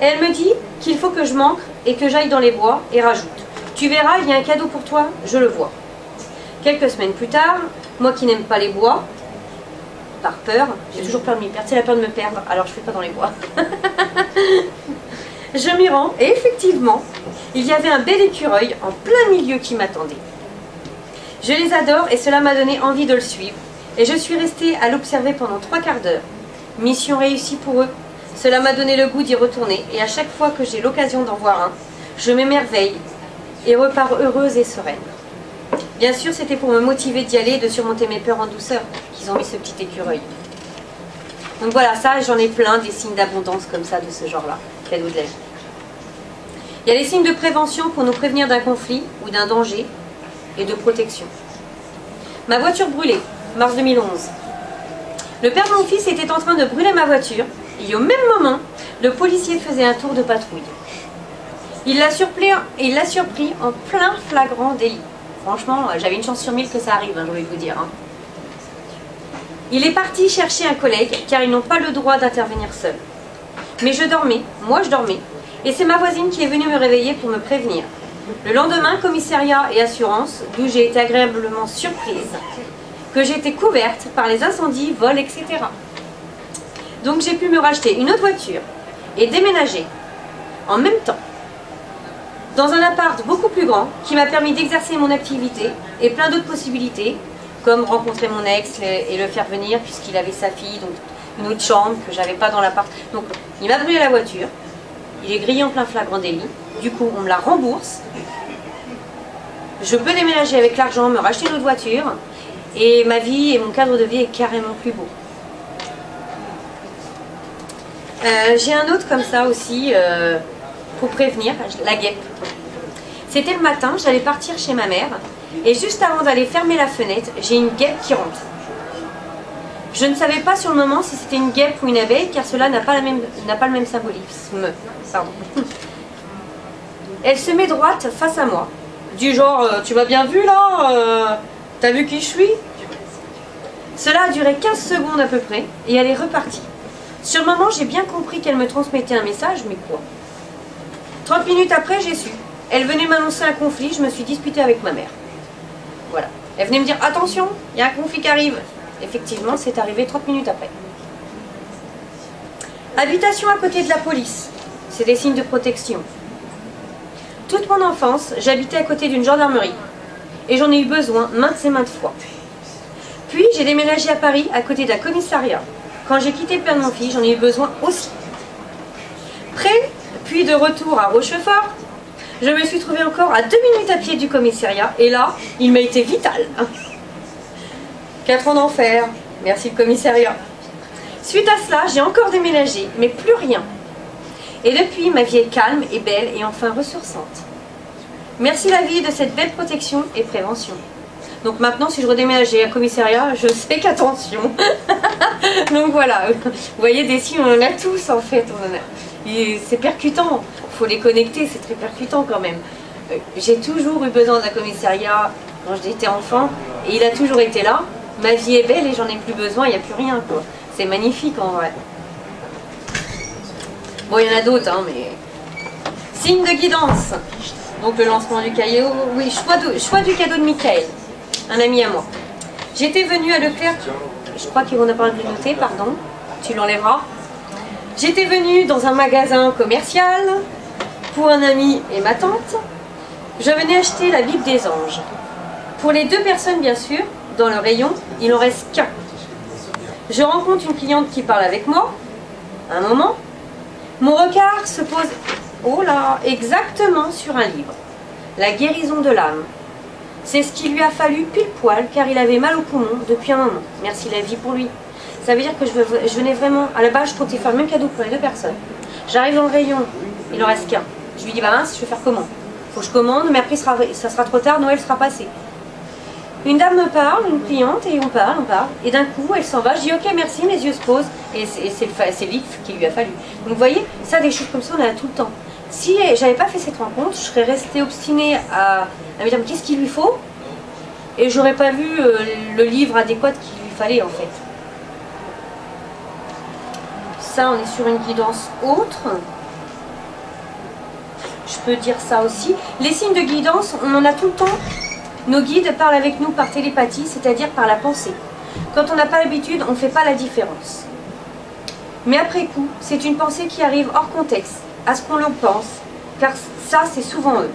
Et elle me dit qu'il faut que je manque et que j'aille dans les bois et rajoute. Tu verras, il y a un cadeau pour toi, je le vois. Quelques semaines plus tard, moi qui n'aime pas les bois, par peur, j'ai toujours peur de m'y perdre, c'est la peur de me perdre, alors je ne fais pas dans les bois. Je m'y rends et effectivement, il y avait un bel écureuil en plein milieu qui m'attendait. Je les adore et cela m'a donné envie de le suivre. Et je suis restée à l'observer pendant 3/4 d'heure. Mission réussie pour eux. Cela m'a donné le goût d'y retourner et à chaque fois que j'ai l'occasion d'en voir un, je m'émerveille et repars heureuse et sereine. Bien sûr, c'était pour me motiver d'y aller et de surmonter mes peurs en douceur qu'ils ont mis ce petit écureuil. Donc voilà, ça, j'en ai plein des signes d'abondance comme ça, de ce genre-là, cadeau de la vie. Il y a les signes de prévention pour nous prévenir d'un conflit ou d'un danger et de protection. Ma voiture brûlée, mars 2011. Le père de mon fils était en train de brûler ma voiture et au même moment, le policier faisait un tour de patrouille. Il l'a surpris en plein flagrant délit. Franchement, j'avais une chance sur 1000 que ça arrive, hein, j'ai envie de vous dire. Hein. Il est parti chercher un collègue car ils n'ont pas le droit d'intervenir seuls. Mais je dormais, moi je dormais, et c'est ma voisine qui est venue me réveiller pour me prévenir. Le lendemain, commissariat et assurance, d'où j'ai été agréablement surprise, que j'étais couverte par les incendies, vols, etc. Donc j'ai pu me racheter une autre voiture et déménager en même temps dans un appart beaucoup plus grand qui m'a permis d'exercer mon activité et plein d'autres possibilités, comme rencontrer mon ex et le faire venir puisqu'il avait sa fille, donc une autre chambre que j'avais pas dans l'appart. Donc il m'a brûlé la voiture, il est grillé en plein flagrant délit, du coup on me la rembourse, je peux déménager avec l'argent, me racheter une autre voiture, et ma vie et mon cadre de vie est carrément plus beau. J'ai un autre comme ça aussi, pour prévenir, la guêpe. C'était le matin, j'allais partir chez ma mère, et juste avant d'aller fermer la fenêtre, j'ai une guêpe qui rentre. Je ne savais pas sur le moment si c'était une guêpe ou une abeille, car cela n'a pas le même symbolisme. Pardon. Elle se met droite face à moi, du genre tu m'as bien vu là, t'as vu qui je suis? Cela a duré 15 secondes à peu près, et elle est repartie. Sur le moment, j'ai bien compris qu'elle me transmettait un message, mais quoi? 30 minutes après, j'ai su. Elle venait m'annoncer un conflit, je me suis disputée avec ma mère. Voilà. Elle venait me dire, attention, il y a un conflit qui arrive. Effectivement, c'est arrivé 30 minutes après. Habitation à côté de la police. C'est des signes de protection. Toute mon enfance, j'habitais à côté d'une gendarmerie. Et j'en ai eu besoin maintes et maintes fois. Puis, j'ai déménagé à Paris, à côté d'un commissariat. Quand j'ai quitté le père de mon fils, j'en ai eu besoin aussi. Puis de retour à Rochefort, je me suis trouvée encore à 2 minutes à pied du commissariat. Et là, il m'a été vital. 4 ans d'enfer. Merci le commissariat. Suite à cela, j'ai encore déménagé, mais plus rien. Et depuis, ma vie est calme et belle et enfin ressourçante. Merci la vie de cette belle protection et prévention. Donc maintenant, si je redéménageais à commissariat, je sais qu'attention. Donc voilà, vous voyez, des signes, on en a tous en fait. C'est percutant, il faut les connecter, c'est très percutant quand même. J'ai toujours eu besoin d'un commissariat quand j'étais enfant, et il a toujours été là. Ma vie est belle et j'en ai plus besoin, il n'y a plus rien, quoi. C'est magnifique en vrai. Bon, il y en a d'autres, hein, mais... Signe de guidance. Donc le lancement du cadeau, oui, choix du cadeau de Michael, un ami à moi. J'étais venue à Leclerc, je crois qu'on a pas de le noter, pardon, tu l'enlèveras. J'étais venue dans un magasin commercial pour un ami et ma tante. Je venais acheter la Bible des anges. Pour les 2 personnes, bien sûr, dans le rayon, il n'en reste qu'un. Je rencontre une cliente qui parle avec moi. Un moment, mon regard se pose, oh là, exactement sur un livre. La guérison de l'âme. C'est ce qu'il lui a fallu pile poil, car il avait mal au poumon depuis un moment. Merci la vie pour lui. Ça veut dire que je venais vraiment, à la base je comptais faire le même cadeau pour les 2 personnes. J'arrive dans le rayon, il en reste qu'un. Je lui dis, bah mince, je vais faire comment? Faut que je commande, mais après ça sera trop tard, Noël sera passé. Une dame me parle, une cliente, et on parle, et d'un coup elle s'en va, je dis ok merci, mes yeux se posent, et c'est le livre qu'il lui a fallu. Donc vous voyez, ça des choses comme ça on en a tout le temps. Si j'avais pas fait cette rencontre, je serais restée obstinée à me dire qu'est-ce qu'il lui faut, et j'aurais pas vu le livre adéquat qu'il lui fallait en fait. Ça, on est sur une guidance autre. je peux dire ça aussi. Les signes de guidance, on en a tout le temps. Nos guides parlent avec nous par télépathie, c'est-à-dire par la pensée. Quand on n'a pas l'habitude, on ne fait pas la différence. Mais après coup, c'est une pensée qui arrive hors contexte, à ce qu'on le pense, car ça, c'est souvent eux.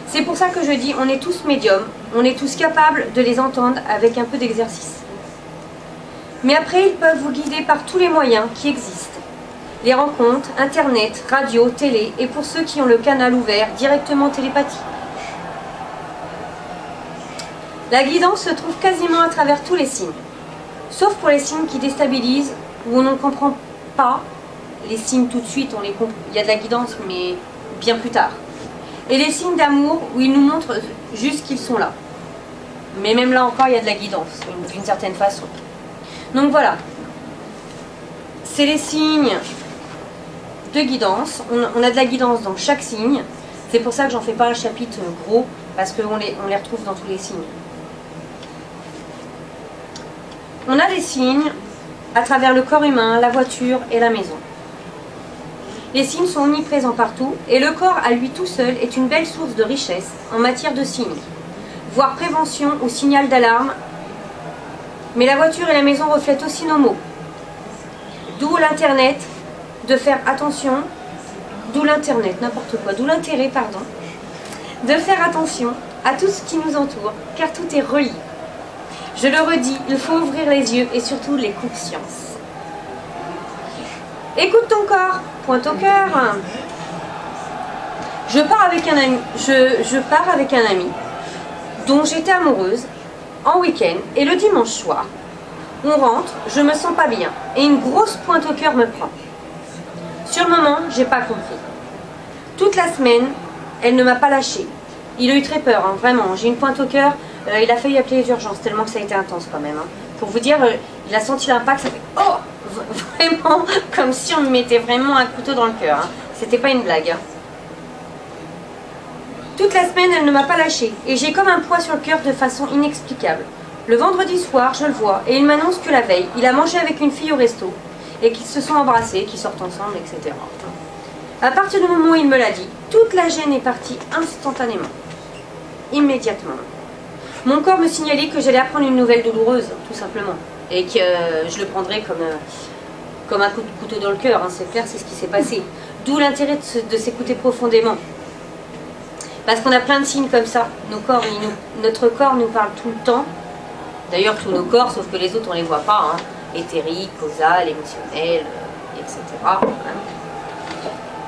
C'est pour ça que je dis, on est tous médiums, on est tous capables de les entendre avec un peu d'exercice. Mais après, ils peuvent vous guider par tous les moyens qui existent. Les rencontres, internet, radio, télé, et pour ceux qui ont le canal ouvert, directement télépathie. La guidance se trouve quasiment à travers tous les signes, sauf pour les signes qui déstabilisent, où on ne comprend pas les signes tout de suite, on les comprend. Il y a de la guidance, mais bien plus tard. Et les signes d'amour, où ils nous montrent juste qu'ils sont là. Mais même là encore, il y a de la guidance, d'une certaine façon. Donc voilà, c'est les signes de guidance. On a de la guidance dans chaque signe. C'est pour ça que j'en fais pas un chapitre gros, parce qu'on les retrouve dans tous les signes. On a des signes à travers le corps humain, la voiture et la maison. Les signes sont omniprésents partout, et le corps à lui tout seul est une belle source de richesse en matière de signes, voire prévention ou signal d'alarme. Mais la voiture et la maison reflètent aussi nos mots. D'où l'Internet, de faire attention, d'où l'Internet, n'importe quoi, d'où l'intérêt, pardon, de faire attention à tout ce qui nous entoure, car tout est relié. Je le redis, il faut ouvrir les yeux et surtout les consciences. Écoute ton corps, pointe au cœur. Je pars avec un ami dont j'étais amoureuse en week-end et le dimanche soir, on rentre, je me sens pas bien et une grosse pointe au cœur me prend. Sur le moment, j'ai pas compris. Toute la semaine, elle ne m'a pas lâché. Il a eu très peur, hein, vraiment. J'ai une pointe au cœur, il a failli appeler les urgences tellement que ça a été intense quand même. Hein. Pour vous dire, il a senti l'impact, ça fait oh, vraiment comme si on me mettait vraiment un couteau dans le cœur. Hein. C'était pas une blague. Hein. Toute la semaine, elle ne m'a pas lâché et j'ai comme un poids sur le cœur de façon inexplicable. Le vendredi soir, je le vois et il m'annonce que la veille, il a mangé avec une fille au resto et qu'ils se sont embrassés, qu'ils sortent ensemble, etc. À partir du moment où il me l'a dit, toute la gêne est partie instantanément, immédiatement. Mon corps me signalait que j'allais apprendre une nouvelle douloureuse, tout simplement, et que je le prendrais comme un coup de couteau dans le cœur, hein, c'est clair, c'est ce qui s'est passé. D'où l'intérêt de s'écouter profondément. Parce qu'on a plein de signes comme ça. Notre corps nous parle tout le temps. D'ailleurs, tous nos corps, sauf que les autres, on ne les voit pas. Hein. Éthérique, causal, émotionnel, etc. Hein.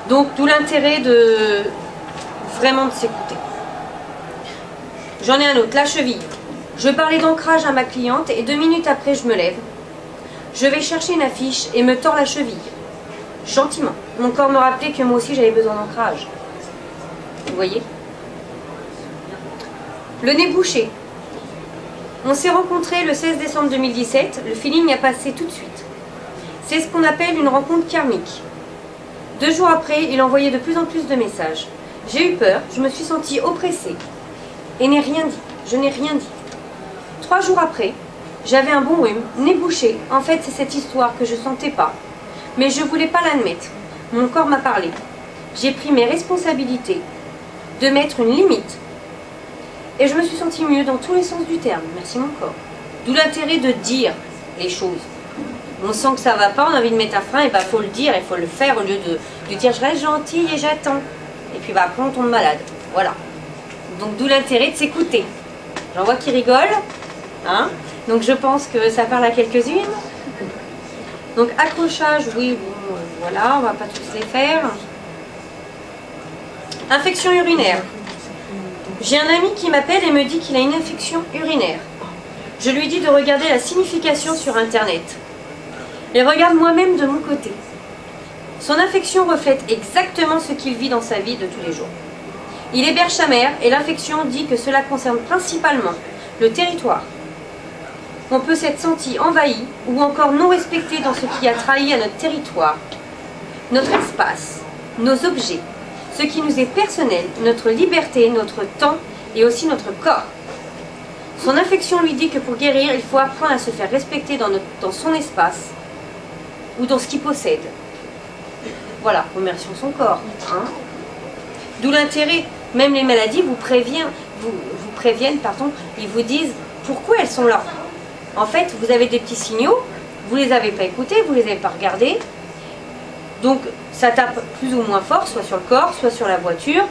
Donc, d'où l'intérêt de vraiment de s'écouter. J'en ai un autre, la cheville. Je parlais d'ancrage à ma cliente et 2 minutes après, je me lève. Je vais chercher une affiche et me tords la cheville. Gentiment. Mon corps me rappelait que moi aussi, j'avais besoin d'ancrage. Vous voyez ? Le nez bouché. On s'est rencontrés le 16 décembre 2017. Le feeling a passé tout de suite. C'est ce qu'on appelle une rencontre karmique. 2 jours après, il envoyait de plus en plus de messages. J'ai eu peur, je me suis sentie oppressée. Et n'ai rien dit. Je n'ai rien dit. 3 jours après, j'avais un bon rhume, nez bouché. En fait, c'est cette histoire que je sentais pas. Mais je voulais pas l'admettre. Mon corps m'a parlé. J'ai pris mes responsabilités de mettre une limite. Et je me suis sentie mieux dans tous les sens du terme. Merci mon corps. D'où l'intérêt de dire les choses. On sent que ça va pas, on a envie de mettre un frein, et bah faut le dire, il faut le faire au lieu de dire je reste gentille et j'attends. Et puis bah après on tombe malade. Voilà. Donc d'où l'intérêt de s'écouter. J'en vois qui rigolent. Hein, donc je pense que ça parle à quelques-unes. Donc accrochage, oui, bon, voilà, on va pas tous les faire. Infection urinaire. J'ai un ami qui m'appelle et me dit qu'il a une infection urinaire. Je lui dis de regarder la signification sur internet. Et regarde moi-même de mon côté. Son infection reflète exactement ce qu'il vit dans sa vie de tous les jours. Il héberge sa mère et l'infection dit que cela concerne principalement le territoire. On peut s'être senti envahi ou encore non respecté dans ce qui a trahi à notre territoire, notre espace, nos objets, ce qui nous est personnel, notre liberté, notre temps et aussi notre corps. Son infection lui dit que pour guérir, il faut apprendre à se faire respecter dans son espace ou dans ce qu'il possède. Voilà, remercions son corps. Hein. D'où l'intérêt, même les maladies vous préviennent, pardon, ils vous disent pourquoi elles sont là. En fait, vous avez des petits signaux, vous les avez pas écoutés, vous les avez pas regardés. Donc ça tape plus ou moins fort, soit sur le corps, soit sur la voiture,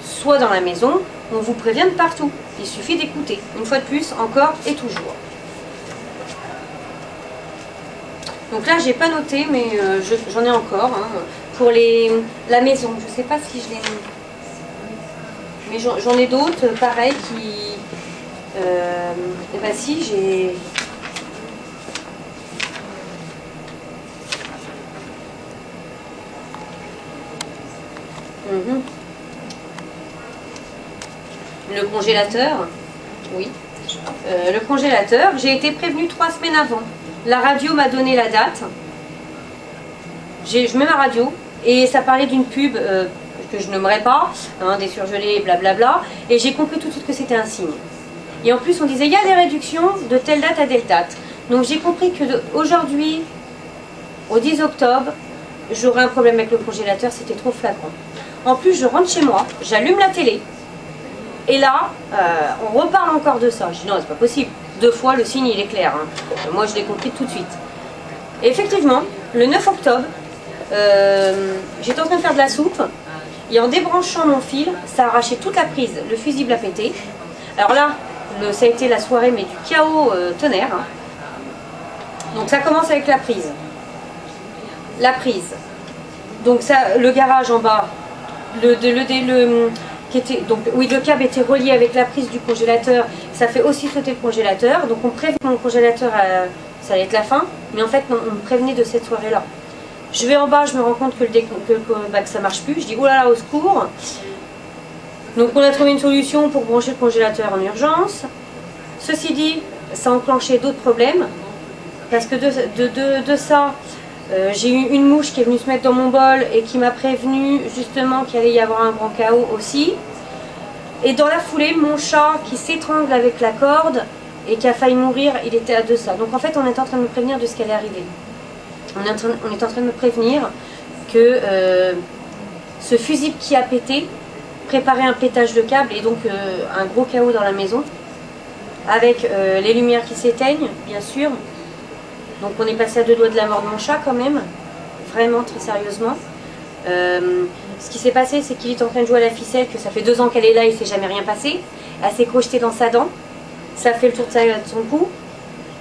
soit dans la maison. On vous prévient de partout. Il suffit d'écouter. Une fois de plus, encore et toujours. Donc là, j'ai pas noté, mais j'en ai encore. Hein, pour la maison, je sais pas si je l'ai mis. Mais j'en ai d'autres, pareil, qui... et ben si, j'ai... Le congélateur, oui. Le congélateur, j'ai été prévenue 3 semaines avant. La radio m'a donné la date. Je mets ma radio et ça parlait d'une pub que je nommerai pas, hein, des surgelés, blablabla. Et j'ai compris tout de suite que c'était un signe. Et en plus, on disait il y a des réductions de telle date à telle date. Donc j'ai compris que aujourd'hui, au 10 octobre, j'aurai un problème avec le congélateur, c'était trop flagrant. En plus, je rentre chez moi, j'allume la télé. Et là, on reparle encore de ça. Je dis non, c'est pas possible. 2 fois, le signe, il est clair. Hein. Moi, je l'ai compris tout de suite. Et effectivement, le 9 octobre, j'étais en train de faire de la soupe. Et en débranchant mon fil, ça a arraché toute la prise. Le fusible a pété. Alors là, ça a été la soirée, mais du chaos tonnerre. Hein. Donc ça commence avec la prise. La prise. Donc ça, le garage en bas, le câble était relié avec la prise du congélateur, ça fait aussi sauter le congélateur, donc on prévenait que mon congélateur, ça allait être la fin, mais en fait non, on me prévenait de cette soirée-là. Je vais en bas, je me rends compte que ça marche plus, je dis oh là là, au secours. Donc on a trouvé une solution pour brancher le congélateur en urgence. Ceci dit, ça a enclenché d'autres problèmes, parce que de ça, j'ai eu une mouche qui est venue se mettre dans mon bol et qui m'a prévenu justement qu'il allait y avoir un grand chaos aussi. Et dans la foulée, mon chat qui s'étrangle avec la corde et qui a failli mourir, il était à 2 ça. Donc en fait, on est en train de me prévenir de ce qui allait arriver. On est en train de me prévenir que ce fusible qui a pété préparait un pétage de câble et donc un gros chaos dans la maison. Avec les lumières qui s'éteignent, bien sûr. Donc on est passé à 2 doigts de la mort de mon chat quand même, vraiment très sérieusement. Ce qui s'est passé, c'est qu'il est en train de jouer à la ficelle, que ça fait 2 ans qu'elle est là, il ne s'est jamais rien passé. Elle s'est crochetée dans sa dent, ça fait le tour de son cou.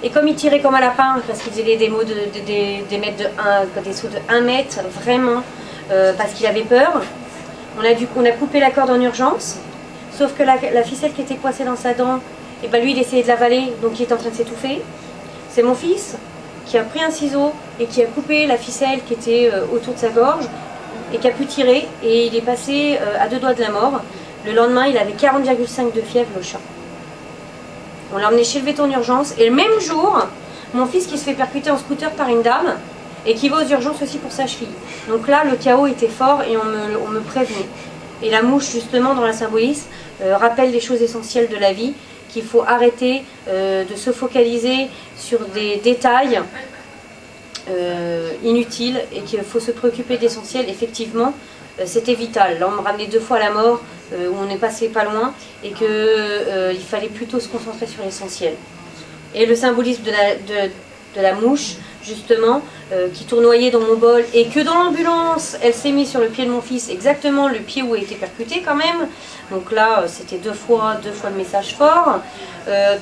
Et comme il tirait comme un lapin, parce qu'il faisait des démos des sauts de 1 mètre, vraiment, parce qu'il avait peur, on a coupé la corde en urgence, sauf que la ficelle qui était coincée dans sa dent, et ben lui il essayait de l'avaler, donc il est en train de s'étouffer. C'est mon fils qui a pris un ciseau et qui a coupé la ficelle qui était autour de sa gorge et qui a pu tirer et il est passé à 2 doigts de la mort. Le lendemain, il avait 40,5 de fièvre, le chat. On l'a emmené chez le véto en urgence et le même jour, mon fils qui se fait percuter en scooter par une dame et qui va aux urgences aussi pour sa cheville. Donc là, le chaos était fort et on me prévenait. Et la mouche, justement, dans la symbolisme, rappelle les choses essentielles de la vie, qu'il faut arrêter de se focaliser sur des détails inutiles et qu'il faut se préoccuper d'essentiel. Effectivement, c'était vital. Là, on me ramenait 2 fois à la mort, où on est passé pas loin, et qu'il fallait plutôt se concentrer sur l'essentiel. Et le symbolisme de la mouche, justement, qui tournoyait dans mon bol, et que dans l'ambulance, elle s'est mise sur le pied de mon fils, exactement le pied où a été percuté quand même. Donc là, c'était 2 fois le message fort.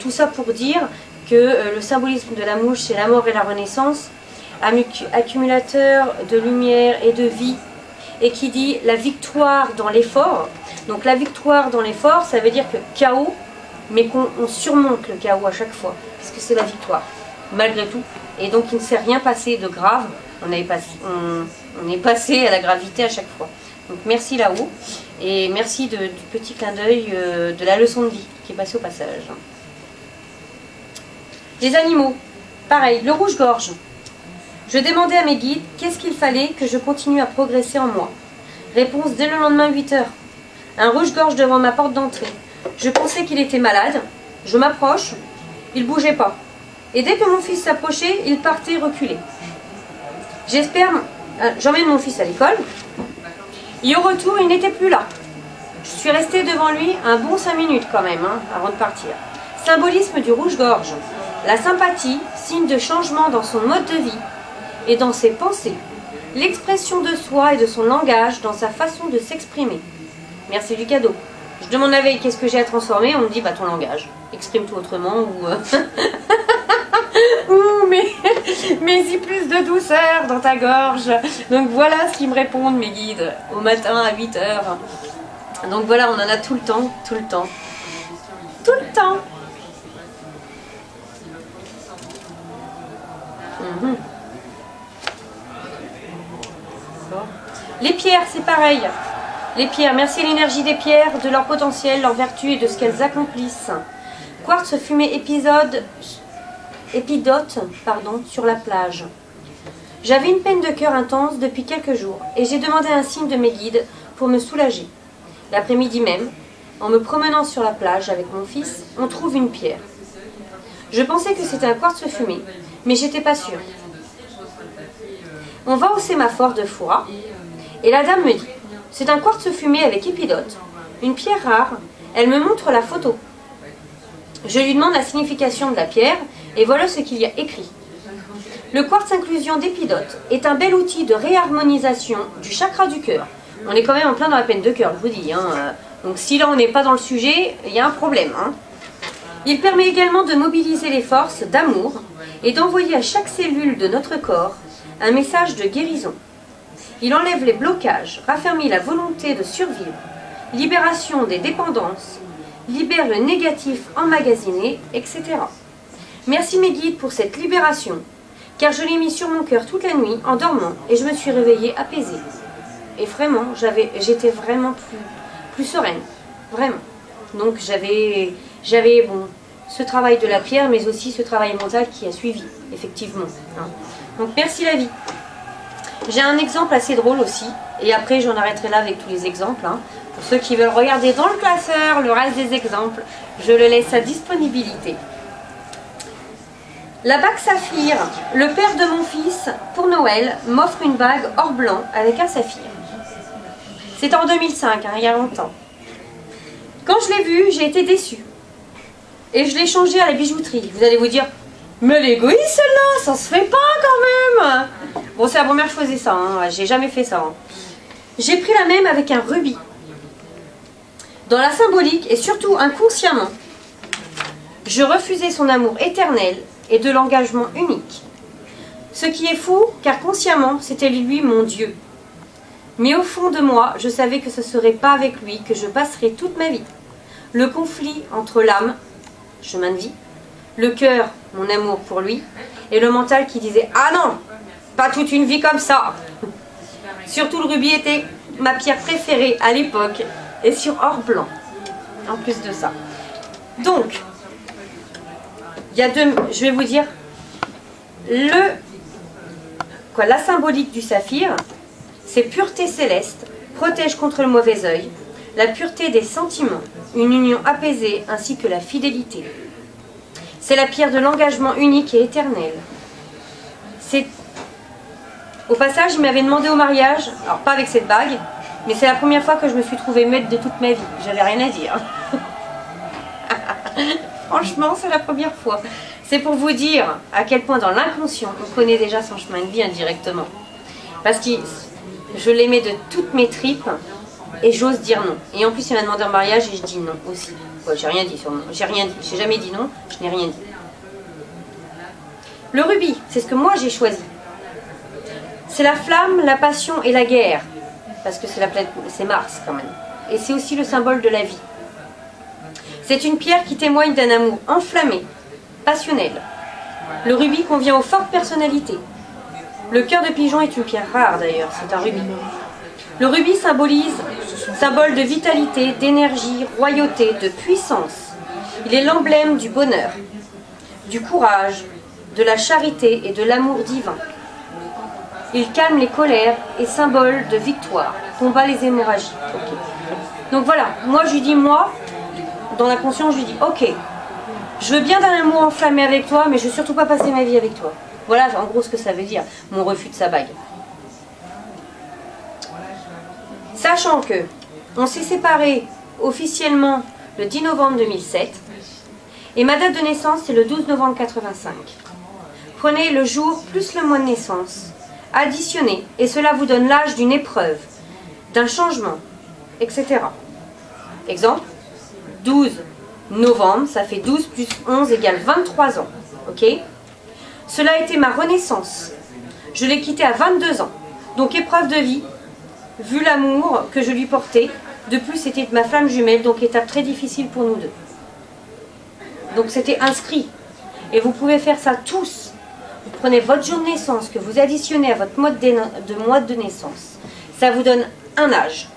Tout ça pour dire que le symbolisme de la mouche, c'est la mort et la renaissance, accumulateur de lumière et de vie, et qui dit la victoire dans l'effort. Donc la victoire dans l'effort, ça veut dire que chaos, mais qu'on surmonte le chaos à chaque fois, parce que c'est la victoire, malgré tout. Et donc il ne s'est rien passé de grave, on est passé à la gravité à chaque fois. Donc merci là-haut, et merci du petit clin d'œil de la leçon de vie qui est passée au passage. Les animaux, pareil, le rouge-gorge. Je demandais à mes guides qu'est-ce qu'il fallait que je continue à progresser en moi. Réponse dès le lendemain 8 h. Un rouge-gorge devant ma porte d'entrée. Je pensais qu'il était malade, je m'approche, il ne bougeait pas. Et dès que mon fils s'approchait, il partait reculer. J'emmène mon fils à l'école, et au retour, il n'était plus là. Je suis restée devant lui un bon 5 minutes quand même, hein, avant de partir. Symbolisme du rouge-gorge. La sympathie, signe de changement dans son mode de vie et dans ses pensées. L'expression de soi et de son langage dans sa façon de s'exprimer. Merci du cadeau. Je demande à Veille qu'est-ce que j'ai à transformer, on me dit bah ton langage. Exprime-toi autrement ou... Ouh, mais y plus de douceur dans ta gorge. Donc voilà ce qu'ils me répondent mes guides au matin à 8 h. Donc voilà, on en a tout le temps, tout le temps. Tout le temps. Les pierres, c'est pareil. Les pierres, merci à l'énergie des pierres, de leur potentiel, leur vertu et de ce qu'elles accomplissent. Quartz fumé épidote, sur la plage. J'avais une peine de cœur intense depuis quelques jours et j'ai demandé un signe de mes guides pour me soulager. L'après-midi même, en me promenant sur la plage avec mon fils, on trouve une pierre. Je pensais que c'était un quartz fumé, mais j'étais pas sûre. On va au sémaphore de Foura et la dame me dit « C'est un quartz fumé avec épidote, une pierre rare, elle me montre la photo. » Je lui demande la signification de la pierre et voilà ce qu'il y a écrit. Le quartz inclusion d'épidote est un bel outil de réharmonisation du chakra du cœur. On est quand même en plein dans la peine de cœur, je vous dis. Donc si là on n'est pas dans le sujet, il y a un problème. Il permet également de mobiliser les forces d'amour et d'envoyer à chaque cellule de notre corps un message de guérison. Il enlève les blocages, raffermit la volonté de survivre, libération des dépendances, libère le négatif emmagasiné, etc. Merci mes guides pour cette libération, car je l'ai mis sur mon cœur toute la nuit en dormant et je me suis réveillée apaisée. Et vraiment, j'étais vraiment plus sereine, vraiment. Donc j'avais ce travail de la pierre, mais aussi ce travail mental qui a suivi, effectivement. Donc merci la vie. J'ai un exemple assez drôle aussi, et après j'en arrêterai là avec tous les exemples. Pour ceux qui veulent regarder dans le classeur le reste des exemples, je le laisse à disponibilité. La bague saphir. Le père de mon fils, pour Noël, m'offre une bague or blanc avec un saphir. C'était en 2005, il y a longtemps. Quand je l'ai vue, j'ai été déçue. Et je l'ai changée à la bijouterie. Vous allez vous dire, mais elle est égoïste celle-là, ça se fait pas quand même. Bon, c'est la première fois que je faisais ça, j'ai jamais fait ça. J'ai pris la même avec un rubis. Dans la symbolique et surtout inconsciemment, je refusais son amour éternel et de l'engagement unique. Ce qui est fou, car consciemment, c'était lui mon Dieu. Mais au fond de moi, je savais que ce ne serait pas avec lui que je passerais toute ma vie. Le conflit entre l'âme, chemin de vie, le cœur, mon amour pour lui, et le mental qui disait « Ah non, pas toute une vie comme ça !» Surtout le rubis était ma pierre préférée à l'époque, et sur or blanc, en plus de ça. Donc, il y a deux, je vais vous dire, la symbolique du saphir, c'est pureté céleste, protège contre le mauvais œil, la pureté des sentiments, une union apaisée ainsi que la fidélité. C'est la pierre de l'engagement unique et éternel. Au passage, il m'avait demandé au mariage, alors pas avec cette bague, mais c'est la première fois que je me suis trouvée maître de toute ma vie. J'avais rien à dire. Franchement, c'est la première fois. C'est pour vous dire à quel point dans l'inconscient, on connaît déjà son chemin de vie indirectement. Parce que je l'aimais de toutes mes tripes et j'ose dire non. Et en plus, il m'a demandé en mariage et je dis non aussi. Ouais, j'ai rien dit sur non. J'ai rien dit. J'ai jamais dit non, je n'ai rien dit. Le rubis, c'est ce que moi j'ai choisi. C'est la flamme, la passion et la guerre. Parce que c'est Mars quand même. Et c'est aussi le symbole de la vie. C'est une pierre qui témoigne d'un amour enflammé, passionnel. Le rubis convient aux fortes personnalités. Le cœur de pigeon est une pierre rare d'ailleurs, c'est un rubis. Le rubis symbole de vitalité, d'énergie, royauté, de puissance. Il est l'emblème du bonheur, du courage, de la charité et de l'amour divin. Il calme les colères et symbole de victoire, combat les hémorragies. Okay. Donc voilà, moi je lui dis, dans la conscience, je lui dis, ok, je veux bien d'un amour enflammé avec toi, mais je veux surtout pas passer ma vie avec toi. Voilà en gros ce que ça veut dire, mon refus de sa bague. Sachant que, On s'est séparés officiellement le 10 novembre 2007 et ma date de naissance c'est le 12 novembre 85. Prenez le jour plus le mois de naissance, additionnez et cela vous donne l'âge d'une épreuve, d'un changement, etc. Exemple, 12 novembre, ça fait 12 plus 11 égale 23 ans. Ok? Cela a été ma renaissance. Je l'ai quitté à 22 ans. Donc épreuve de vie, vu l'amour que je lui portais. De plus, c'était ma flamme jumelle, donc étape très difficile pour nous deux. Donc c'était inscrit. Et vous pouvez faire ça tous. Vous prenez votre jour de naissance, que vous additionnez à votre mois de naissance. Ça vous donne un âge.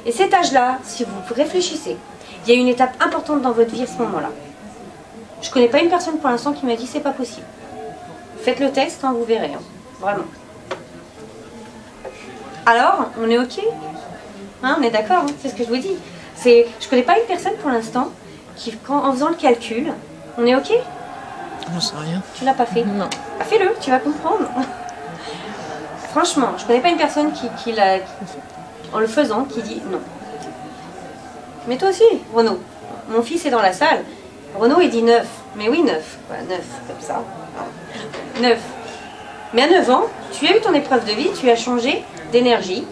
Et cet âge-là, si vous réfléchissez, il y a une étape importante dans votre vie à ce moment-là. Je ne connais pas une personne pour l'instant qui m'a dit c'est pas possible. Faites le test, hein, vous verrez. Hein, vraiment. Alors, on est OK, hein, on est d'accord, hein, c'est ce que je vous dis. Je ne connais pas une personne pour l'instant qui, en faisant le calcul, on est OK? J'en sais rien. Tu l'as pas fait? Non. Ah, fais-le, tu vas comprendre. Franchement, je ne connais pas une personne en le faisant, qui dit non. Mais toi aussi, Renaud. Mon fils est dans la salle. Renaud, il dit 9. Mais oui, 9. Voilà, 9, comme ça. 9. Mais à 9 ans, tu as eu ton épreuve de vie, tu as changé d'énergie.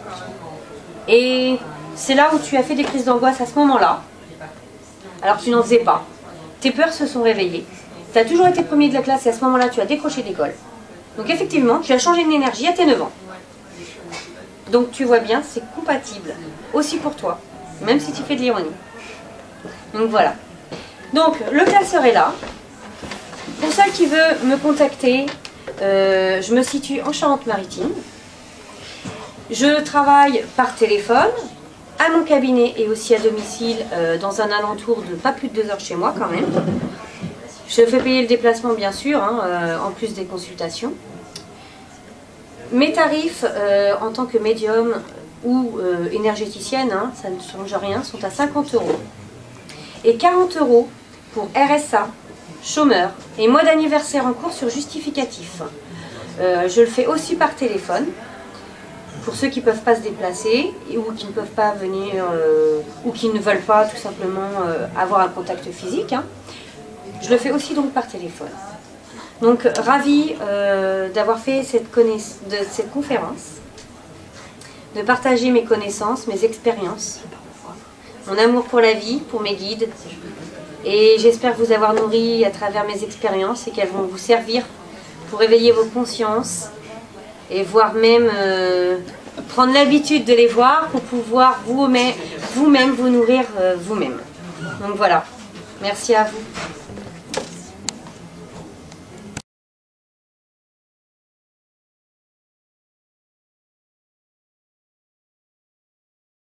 Et c'est là où tu as fait des crises d'angoisse à ce moment-là. Alors tu n'en faisais pas. Tes peurs se sont réveillées. Tu as toujours été premier de la classe et à ce moment-là, tu as décroché d'école. Donc effectivement, tu as changé d'énergie à tes 9 ans. Donc tu vois bien, c'est compatible. Aussi pour toi. Même si tu fais de l'ironie. Donc voilà. Donc le classeur est là. Pour celle qui veut me contacter, je me situe en Charente-Maritime. Je travaille par téléphone, à mon cabinet et aussi à domicile, dans un alentour de pas plus de 2 heures chez moi quand même. Je fais payer le déplacement bien sûr, hein, en plus des consultations. Mes tarifs en tant que médium ou énergéticienne, hein, ça ne change rien, sont à 50 €. Et 40 € pour RSA, chômeur et mois d'anniversaire en cours sur justificatif. Je le fais aussi par téléphone, pour ceux qui ne peuvent pas se déplacer ou qui ne peuvent pas venir, ou qui ne veulent pas tout simplement avoir un contact physique. Hein. Je le fais aussi donc par téléphone. Donc ravie d'avoir fait cette conférence, de partager mes connaissances, mes expériences, mon amour pour la vie, pour mes guides. Et j'espère vous avoir nourri à travers mes expériences et qu'elles vont vous servir pour éveiller vos consciences et voire même prendre l'habitude de les voir pour pouvoir vous-même vous nourrir vous-même. Donc voilà, merci à vous.